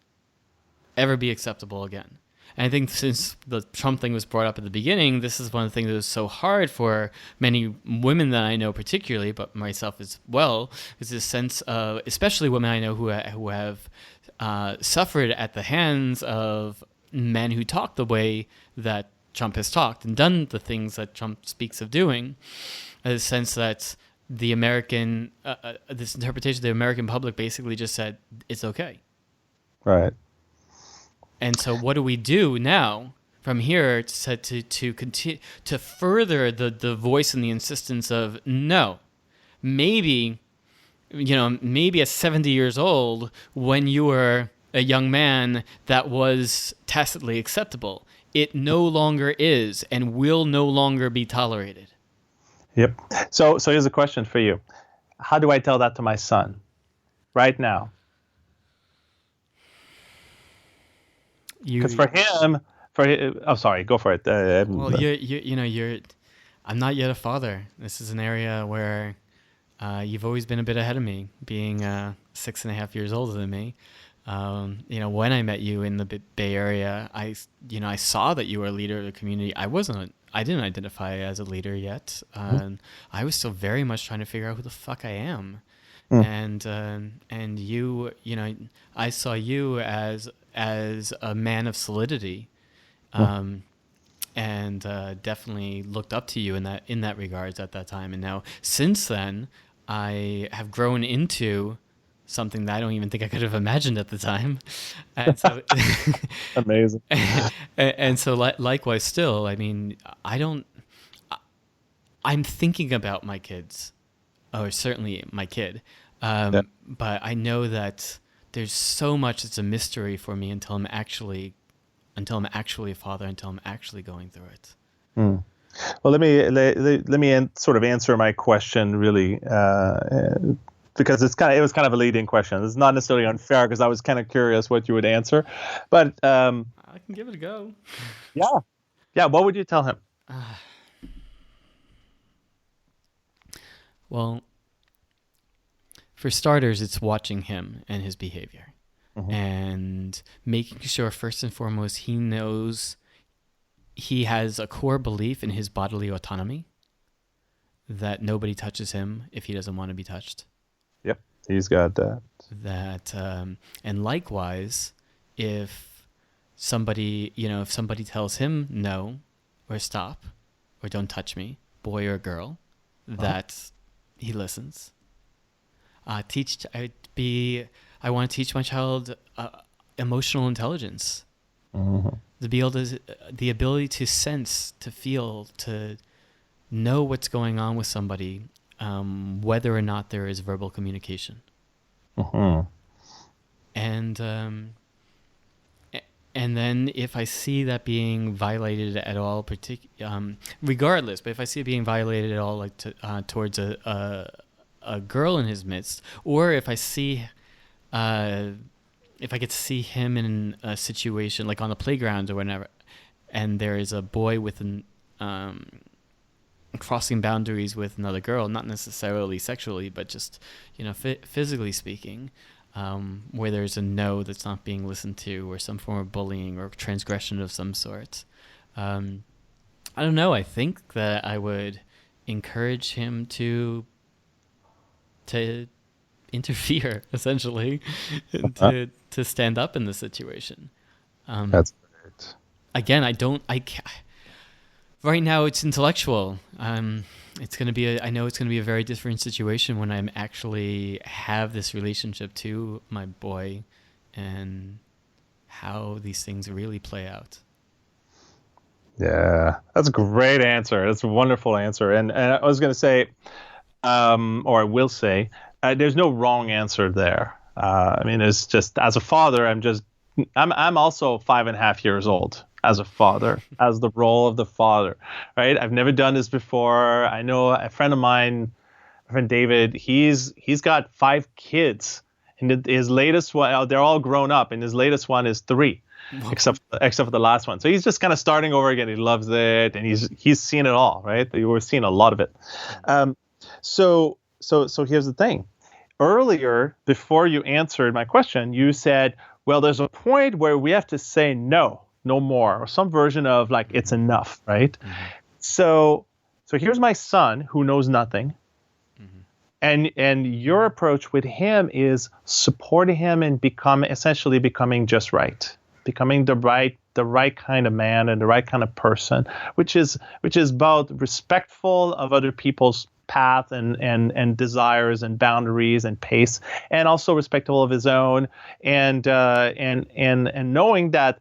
ever be acceptable again. And I think since the Trump thing was brought up at the beginning, this is one of the things that was so hard for many women that I know particularly, but myself as well, is this sense of, especially women I know who have suffered at the hands of men who talk the way that Trump has talked and done the things that Trump speaks of doing, a sense that the American, this interpretation of the American public basically just said, it's okay. Right. And so what do we do now from here to continue to further the voice and the insistence of no, maybe at 70 years old, when you were a young man, that was tacitly acceptable. It no longer is and will no longer be tolerated. Yep. So here's a question for you. How do I tell that to my son right now? Because for him, oh, sorry, go for it. Well, I'm not yet a father. This is an area where you've always been a bit ahead of me, being 6.5 years older than me. When I met you in the Bay Area, I saw that you were a leader of the community. I didn't identify as a leader yet. I was still very much trying to figure out who the fuck I am. And you, I saw you as a man of solidity, and definitely looked up to you in that regards at that time. And now since then, I have grown into something that I don't even think I could have imagined at the time. And so amazing. And so likewise still, I mean, I'm thinking about my kids, or certainly my kid. But I know that there's so much that's a mystery for me until I'm actually a father, until I'm actually going through it. Well, let me sort of answer my question really, because it was kind of a leading question. It's not necessarily unfair because I was kind of curious what you would answer, but I can give it a go. Yeah. What would you tell him? Well, for starters, it's watching him and his behavior, and making sure first and foremost he knows he has a core belief in his bodily autonomy, that nobody touches him if he doesn't want to be touched. Yep, he's got that. And likewise, if somebody tells him no, or stop, or don't touch me, boy or girl, that he listens. I want to teach my child emotional intelligence. The ability to sense, to feel, to know what's going on with somebody, whether or not there is verbal communication. And then if I see that being violated at all, regardless, but if I see it being violated at all, like towards a girl in his midst, or if I get to see him in a situation like on the playground or whatever, and there is a boy with crossing boundaries with another girl, not necessarily sexually, but just physically speaking, where there's a no that's not being listened to, or some form of bullying or transgression of some sort. I don't know. I think that I would encourage him to interfere, essentially, to stand up in the situation. That's great. Again, right now it's intellectual. I know it's going to be a very different situation when I'm actually have this relationship to my boy, and how these things really play out. Yeah, that's a great answer. That's a wonderful answer. And I was going to say, or I will say, there's no wrong answer there. I mean, it's just, as a father, I'm also 5.5 years old as a father, as the role of the father, right? I've never done this before. I know a friend of mine, my friend David, he's got 5 kids, And his latest one, they're all grown up, and his latest one is 3, except for the last one. So he's just kind of starting over again. He loves it, and he's seen it all, right? We're seeing a lot of it. So here's the thing. Earlier, before you answered my question, you said, well, there's a point where we have to say no more, or some version of like, it's enough, right? Mm-hmm. So here's my son who knows nothing. Mm-hmm. And your approach with him is supporting him and essentially becoming just right, becoming the right kind of man and the right kind of person, which is both respectful of other people's path and desires and boundaries and pace, and also respectful of his own, and knowing that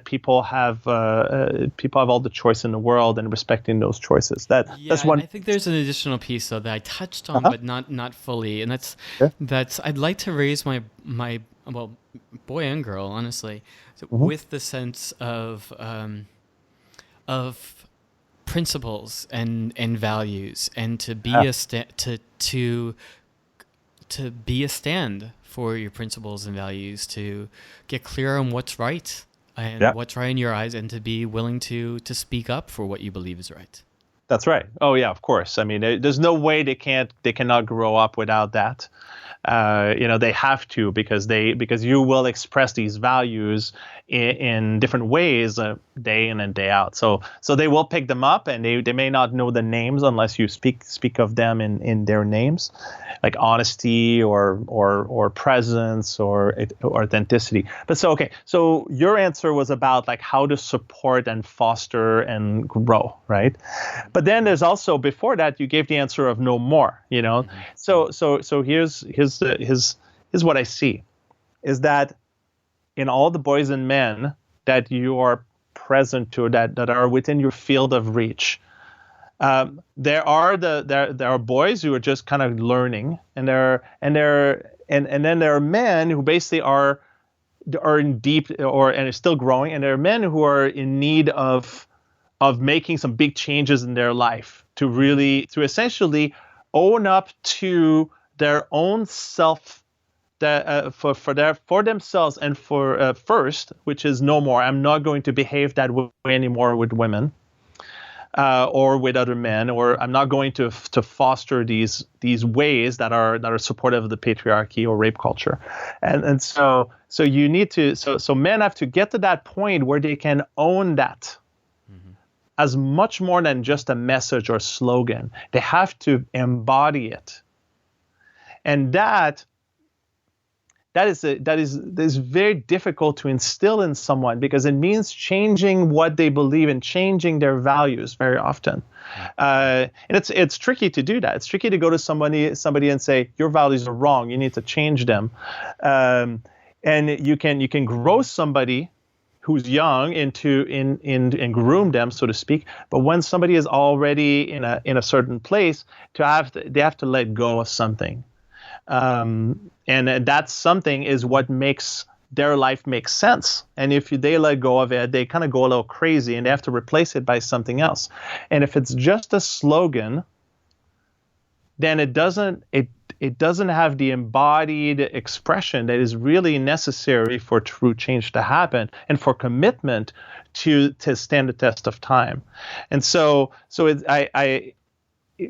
people have all the choice in the world, and respecting those choices. That's one. I think there's an additional piece though that I touched on, but not fully, and that's I'd like to raise my well, boy and girl, honestly, with the sense of principles and values, and to be to be a stand for your principles and values, to get clear on what's right and what's right in your eyes, and to be willing to speak up for what you believe is right. That's right. Oh yeah, of course. I mean, there's no way they cannot grow up without that. They have to, because you will express these values in different ways, day in and day out. So they will pick them up, and they may not know the names unless you speak of them in their names, like honesty or presence or authenticity. But so your answer was about like how to support and foster and grow, right? But then there's also, before that, you gave the answer of no more. Mm-hmm. So here's what I see, is that in all the boys and men that you are present to, that are within your field of reach, there are boys who are just kind of learning, and then there are men who basically are in deep and are still growing, and there are men who are in need of making some big changes in their life to essentially own up to their own self, for themselves, and for first, which is no more. I'm not going to behave that way anymore with women, or with other men, or I'm not going to foster these ways that are supportive of the patriarchy or rape culture, and so you need to so men have to get to that point where they can own that. Mm-hmm. As much more than just a message or slogan. They have to embody it. And that is very difficult to instill in someone, because it means changing what they believe and changing their values very often. And it's tricky to do that. It's tricky to go to somebody and say, your values are wrong, you need to change them. And you can grow somebody who's young and groom them, so to speak. But when somebody is already in a certain place, they have to let go of something. And that something is what makes their life make sense. And if they let go of it, they kind of go a little crazy, and they have to replace it by something else. And if it's just a slogan, then it doesn't have the embodied expression that is really necessary for true change to happen, and for commitment to stand the test of time. And so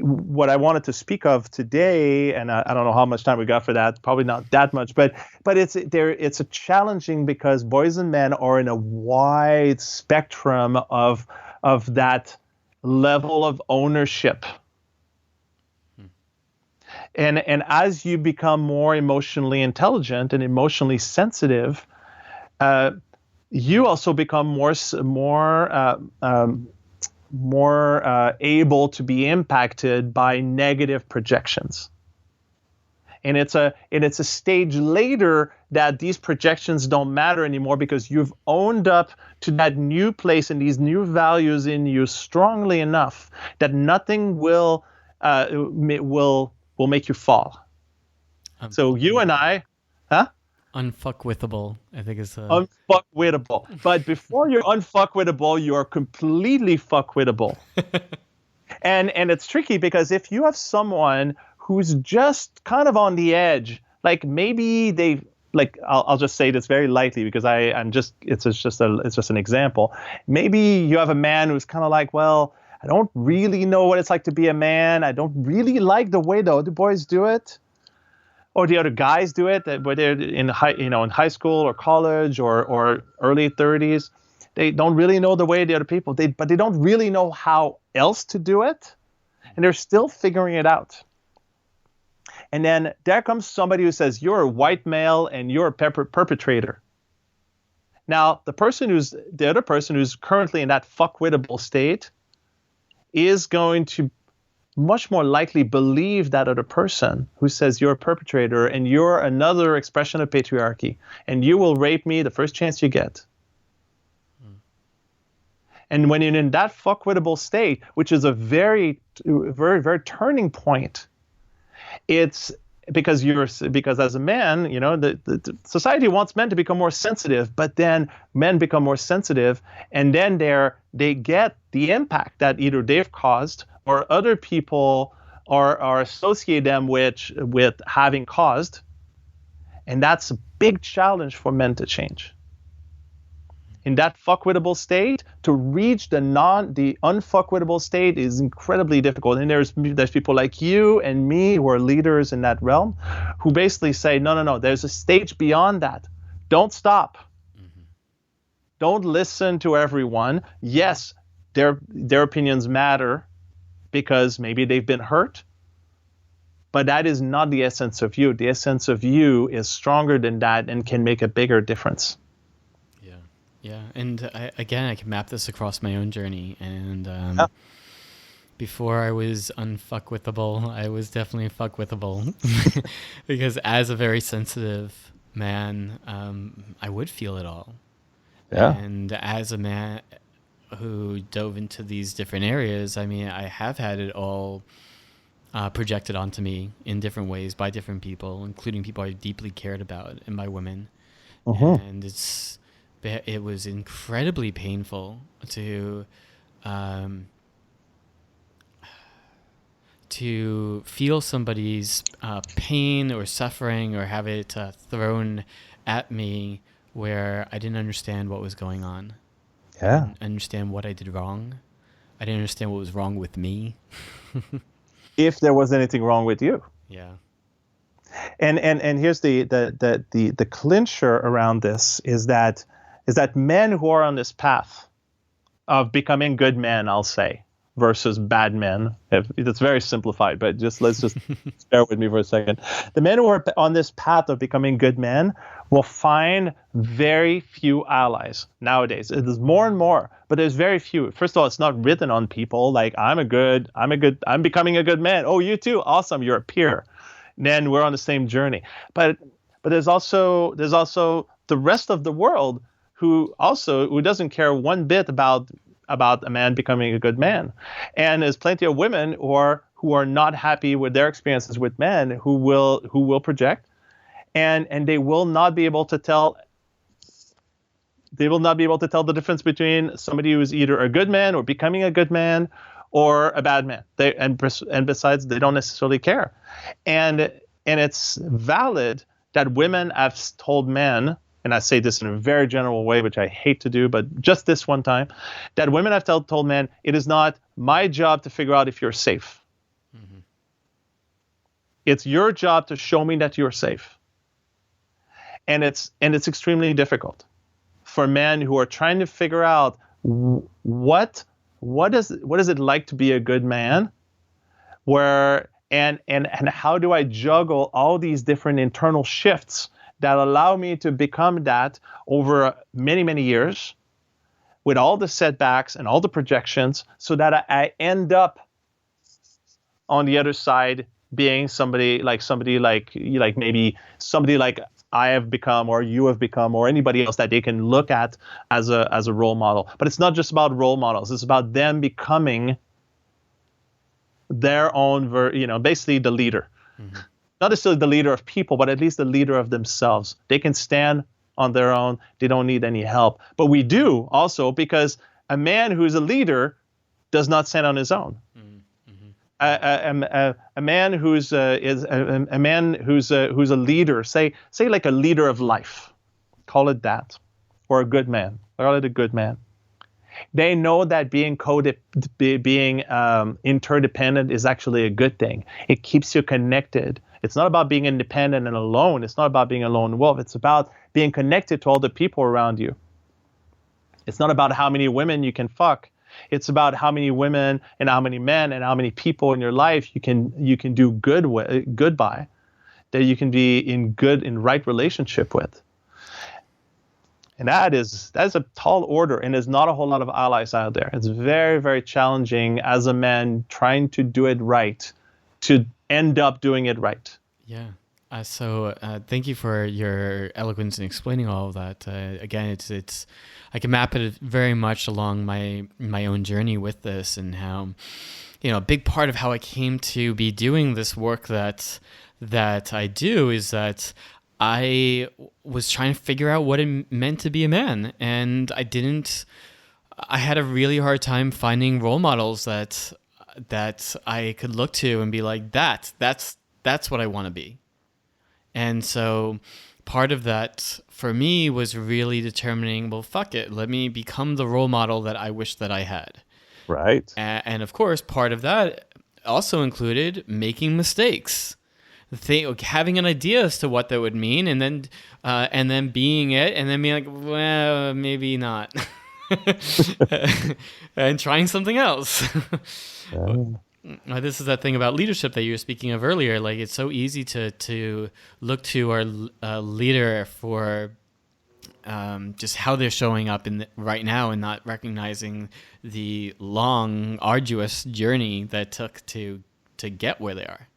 what I wanted to speak of today, and I don't know how much time we got for that, probably not that much, but it's a challenging, because boys and men are in a wide spectrum of that level of ownership. And as you become more emotionally intelligent and emotionally sensitive, you also become more able to be impacted by negative projections. And it's a stage later that these projections don't matter anymore, because you've owned up to that new place and these new values in you strongly enough that nothing will make you fall. So you and I, Unfuckwithable, I think is unfuckwithable. But before you're unfuckwithable, you are completely fuckwithable. and it's tricky, because if you have someone who's just kind of on the edge, like maybe they like I'll just say this very lightly because it's just an example. Maybe you have a man who's kind of like, well, I don't really know what it's like to be a man. I don't really like the way the other boys do it, or the other guys do it, whether they're in high school or college or early 30s. They don't really know the way the other people, but they don't really know how else to do it, and they're still figuring it out. And then there comes somebody who says, you're a white male and you're a perpetrator. Now, the other person who's currently in that fuckwithable state is going to much more likely believe that other person who says you're a perpetrator and you're another expression of patriarchy and you will rape me the first chance you get. And when you're in that fuckwithable state, which is a very, very, very turning point, it's because as a man, the society wants men to become more sensitive, but then men become more sensitive, and then they get the impact that either they've caused or other people are associate them with having caused, and that's a big challenge for men to change. In that fuckwithable state, to reach the unfuckwithable state is incredibly difficult. And there's people like you and me who are leaders in that realm who basically say, no, there's a stage beyond that. Don't stop. Mm-hmm. Don't listen to everyone. Yes, their opinions matter because maybe they've been hurt, but that is not the essence of you. The essence of you is stronger than that and can make a bigger difference. Yeah, and I can map this across my own journey. And before I was unfuckwithable, I was definitely fuckwithable because as a very sensitive man, I would feel it all. Yeah. And as a man who dove into these different areas, I mean, I have had it all projected onto me in different ways by different people, including people I deeply cared about and by women. Uh-huh. And it was incredibly painful to feel somebody's pain or suffering or have it thrown at me where I didn't understand what was going on. Yeah. I didn't understand what I did wrong. I didn't understand what was wrong with me. If there was anything wrong with you. Yeah. And here's the clincher around this is that men who are on this path of becoming good men, I'll say, versus bad men, it's very simplified, but let's just bear with me for a second. The men who are on this path of becoming good men will find very few allies nowadays. It is more and more, but there's very few. First of all, it's not written on people like I'm becoming a good man. Oh, you too? Awesome, you're a peer. And then we're on the same journey. But there's also the rest of the world who doesn't care one bit about a man becoming a good man. And there's plenty of women who are not happy with their experiences with men who will project, and they will not be able to tell the difference between somebody who is either a good man or becoming a good man or a bad man. And besides, they don't necessarily care. And it's valid that women have told men, and I say this in a very general way, which I hate to do, but just this one time, that women have told men, it is not my job to figure out if you're safe. Mm-hmm. It's your job to show me that you're safe. And it's extremely difficult for men who are trying to figure out what is it like to be a good man, and how do I juggle all these different internal shifts that allow me to become that over many, many years with all the setbacks and all the projections so that I end up on the other side being somebody like maybe somebody like I have become or you have become or anybody else that they can look at as a role model. But it's not just about role models. It's about them becoming their own, basically the leader. Mm-hmm. Not necessarily the leader of people, but at least the leader of themselves. They can stand on their own. They don't need any help. But we do also, because a man who's a leader does not stand on his own. Mm-hmm. a man who's a man who's a leader, say like a leader of life, call it that, or a good man, call it a good man. They know that being interdependent is actually a good thing. It keeps you connected. It's not about being independent and alone. It's not about being a lone wolf. It's about being connected to all the people around you. It's not about how many women you can fuck. It's about how many women and how many men and how many people in your life you can do good by, that you can be in right relationship with. And that is a tall order, and there's not a whole lot of allies out there. It's very, very challenging as a man trying to do it right to end up doing it right. Yeah. So thank you for your eloquence in explaining all of that. Again, it's I can map it very much along my own journey with this, and how, a big part of how I came to be doing this work that I do is that I was trying to figure out what it meant to be a man, and I had a really hard time finding role models that I could look to and be like, that's what I want to be. And so part of that for me was really determining, well, fuck it, let me become the role model that I wish that I had. Right. And of course, part of that also included making mistakes, having an idea as to what that would mean, and then being it, and then being like, well, maybe not, and trying something else. This is that thing about leadership that you were speaking of earlier. Like, it's so easy to look to our leader for just how they're showing up right now, and not recognizing the long, arduous journey that took to get where they are.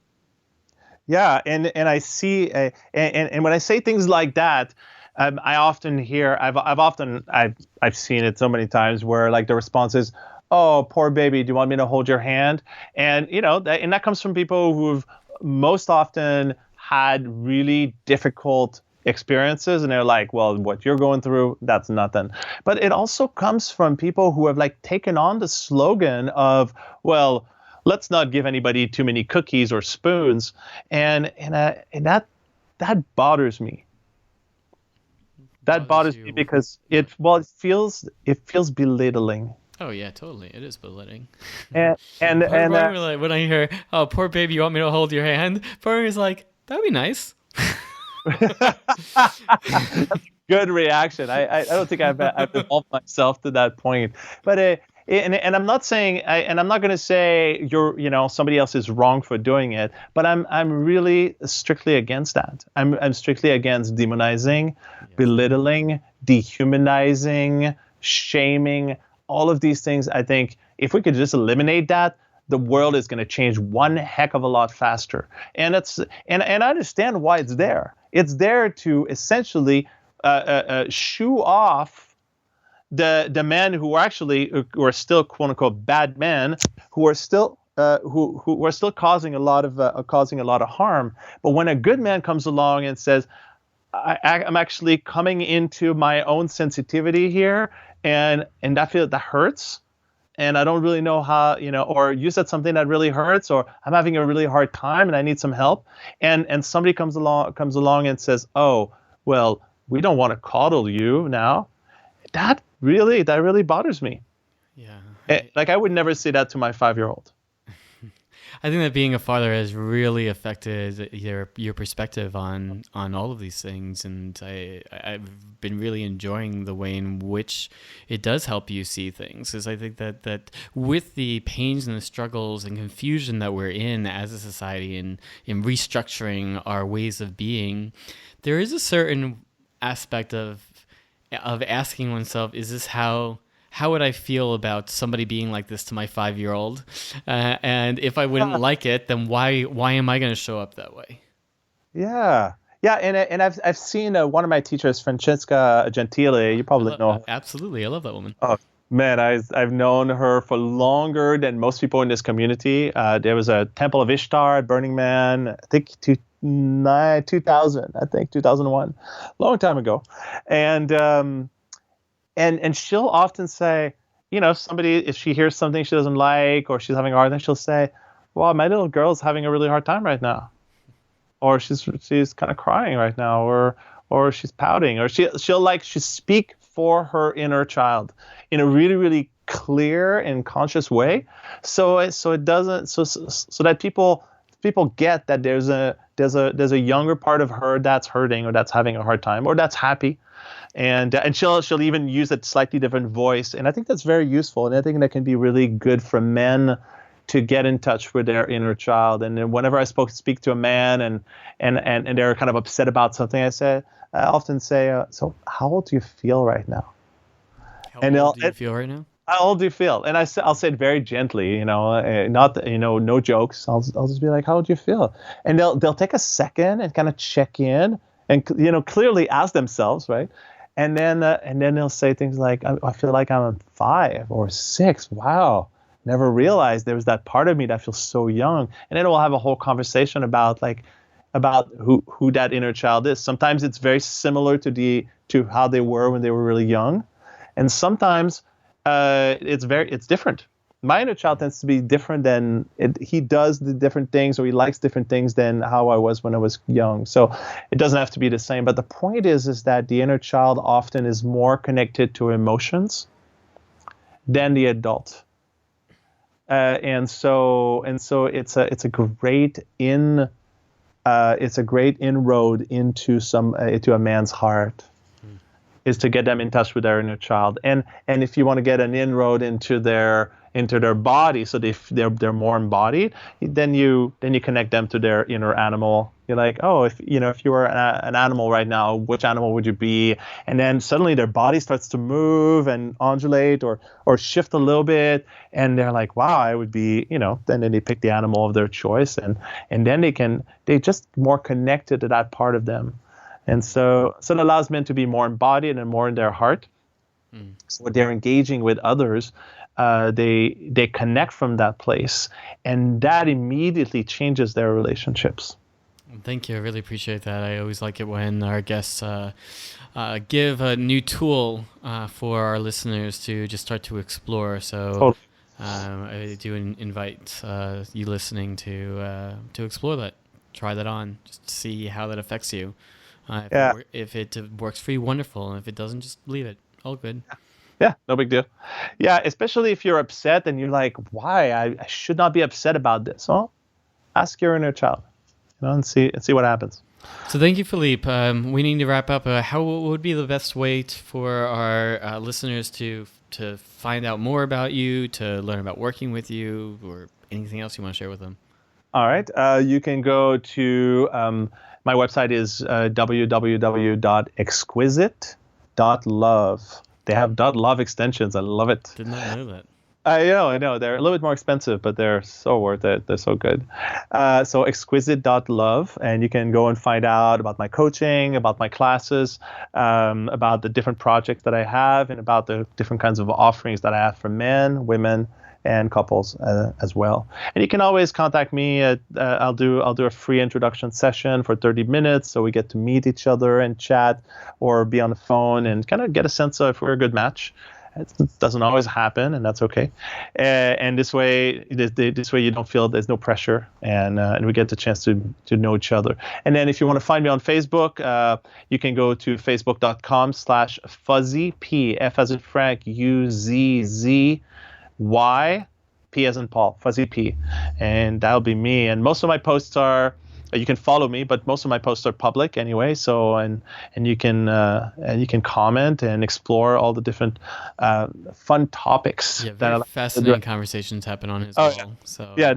Yeah, and I see, and when I say things like that, I often hear, I've seen it so many times where like the response is, "Oh, poor baby, do you want me to hold your hand?" And that comes from people who've most often had really difficult experiences, and they're like, "Well, what you're going through, that's nothing." But it also comes from people who have like taken on the slogan of, well, let's not give anybody too many cookies or spoons, and that bothers me. That bothers me because it feels belittling. Oh yeah, totally. It is belittling. And when I hear, "Oh, poor baby, you want me to hold your hand?" Part of me is like, that'd be nice. Good reaction. I don't think I've evolved myself to that point, but and I'm not saying, and I'm not going to say somebody else is wrong for doing it, but I'm really strictly against that. I'm strictly against demonizing, belittling, dehumanizing, shaming, all of these things. I think if we could just eliminate that, the world is going to change one heck of a lot faster. And I understand why it's there. It's there to essentially shoo off the men who are still quote unquote bad men, who are still who are still causing a lot of harm. But when a good man comes along and says, I'm actually coming into my own sensitivity here, and that hurts, and I don't really know how, or you said something that really hurts, or I'm having a really hard time and I need some help, and somebody comes along and says, "Oh, well, we don't want to coddle you now," that really bothers me. Yeah. I would never say that to my 5-year-old. I think that being a father has really affected your perspective on all of these things, and I've been really enjoying the way in which it does help you see things. Because I think that with the pains and the struggles and confusion that we're in as a society, and in restructuring our ways of being, there is a certain aspect of asking oneself, is this how would I feel about somebody being like this to my 5-year-old? And if I wouldn't like it, then why am I going to show up that way? Yeah. Yeah, and I've seen one of my teachers, Francesca Gentile. You probably know her. Absolutely, I love that woman. Oh man, I've known her for longer than most people in this community. There was a Temple of Ishtar at Burning Man, I think 2000, I think 2001, long time ago, and she'll often say, somebody, if she hears something she doesn't like or she's having a hard time, she'll say, wow, my little girl's having a really hard time right now, or she's kind of crying right now, or she's pouting, or she'll speak for her inner child in a really, really clear and conscious way, so it doesn't so that people get that there's a younger part of her that's hurting, or that's having a hard time, or that's happy, and she'll even use a slightly different voice, and I think that's very useful, and I think that can be really good for men to get in touch with their inner child. And then whenever I speak to a man and they're kind of upset about something, I often say, so how old do you feel right now? How old do you feel right now? How old do you feel? And I'll say it very gently, not, no jokes. I'll just be like, how old do you feel? And they'll take a second and kind of check in and, clearly ask themselves, right? And then they'll say things like, I feel like I'm 5 or 6. Wow. Never realized there was that part of me that feels so young. And then we'll have a whole conversation about who that inner child is. Sometimes it's very similar to how they were when they were really young. And sometimes it's different. My inner child tends to be different than he does the different things, or he likes different things than how I was when I was young. So it doesn't have to be the same. But the point is that the inner child often is more connected to emotions than the adult. And so it's a great inroad into a man's heart, is to get them in touch with their inner child. And if you want to get an inroad into their body, so they're more embodied, then you connect them to their inner animal. You're like, oh, if you were an animal right now, which animal would you be? And then suddenly their body starts to move and undulate or shift a little bit, and they're like, wow, I would be, then they pick the animal of their choice, and then they just more connected to that part of them. And so it allows men to be more embodied and more in their heart. So when they're engaging with others, they connect from that place, and that immediately changes their relationships. Thank you. I really appreciate that. I always like it when our guests give a new tool for our listeners to just start to explore. So I do invite you listening to explore that, try that on, just to see how that affects you. If it works for you, wonderful. And if it doesn't, just leave it. All good. Yeah, no big deal. Yeah, especially if you're upset and you're like, why? I should not be upset about this. Well, ask your inner child, and see what happens. So thank you, Philippe. We need to wrap up. What would be the best way for our listeners to find out more about you, to learn about working with you, or anything else you want to share with them? All right. You can go to my website is www.exquisite.love. They have .love extensions. I love it. Did not know that. I know. They're a little bit more expensive, but they're so worth it. They're so good. So exquisite.love, and you can go and find out about my coaching, about my classes, about the different projects that I have, and about the different kinds of offerings that I have for men, women, and couples as well. And you can always contact me. I'll do a free introduction session for 30 minutes, so we get to meet each other and chat, or be on the phone and kind of get a sense of if we're a good match. It doesn't always happen, and that's okay. And this way you don't feel there's no pressure, and we get the chance to know each other. And then if you want to find me on Facebook, you can go to facebook.com/fuzzy, F as in Frank, UZZY, P as in Paul, Fuzzy P, and that'll be me. And most of my posts are, you can follow me, but most of my posts are public anyway. So and you can comment and explore all the different fun topics. Yeah, very fascinating conversations happen on his wall. Yeah. So yeah,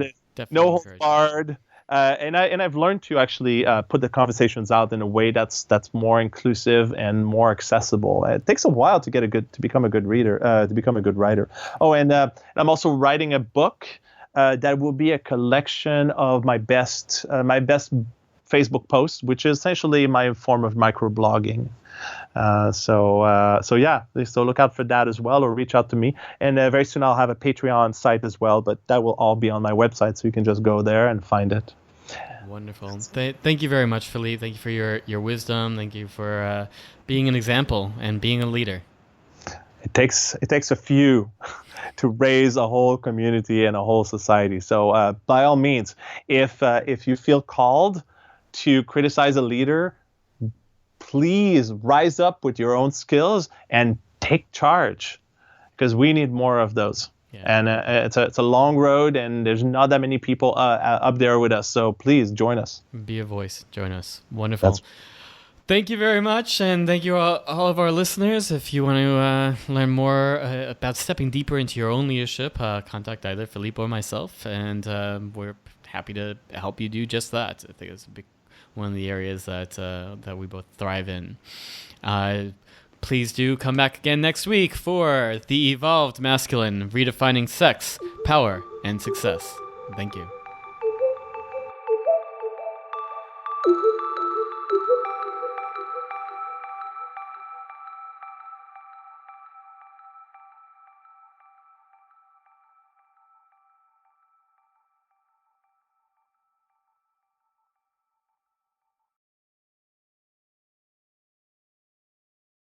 no holds barred. And I've learned to actually put the conversations out in a way that's more inclusive and more accessible. It takes a while to become a good reader, to become a good writer. Oh, and I'm also writing a book that will be a collection of my best Facebook posts, which is essentially my form of microblogging. So look out for that as well, or reach out to me. And very soon I'll have a Patreon site as well, but that will all be on my website, so you can just go there and find it. Wonderful. Thank you very much, Philippe. Thank you for your wisdom. Thank you for being an example and being a leader. It takes a few to raise a whole community and a whole society. So by all means, if you feel called to criticize a leader, please rise up with your own skills and take charge, because we need more of those. Yeah. And it's a long road, and there's not that many people up there with us. So please join us. Be a voice. Join us. Wonderful. Thank you very much, and thank you all of our listeners. If you want to learn more about stepping deeper into your own leadership, contact either Philippe or myself, and we're happy to help you do just that. I think it's one of the areas that we both thrive in. Please do come back again next week for The Evolved Masculine, Redefining Sex, Power, and Success. Thank you.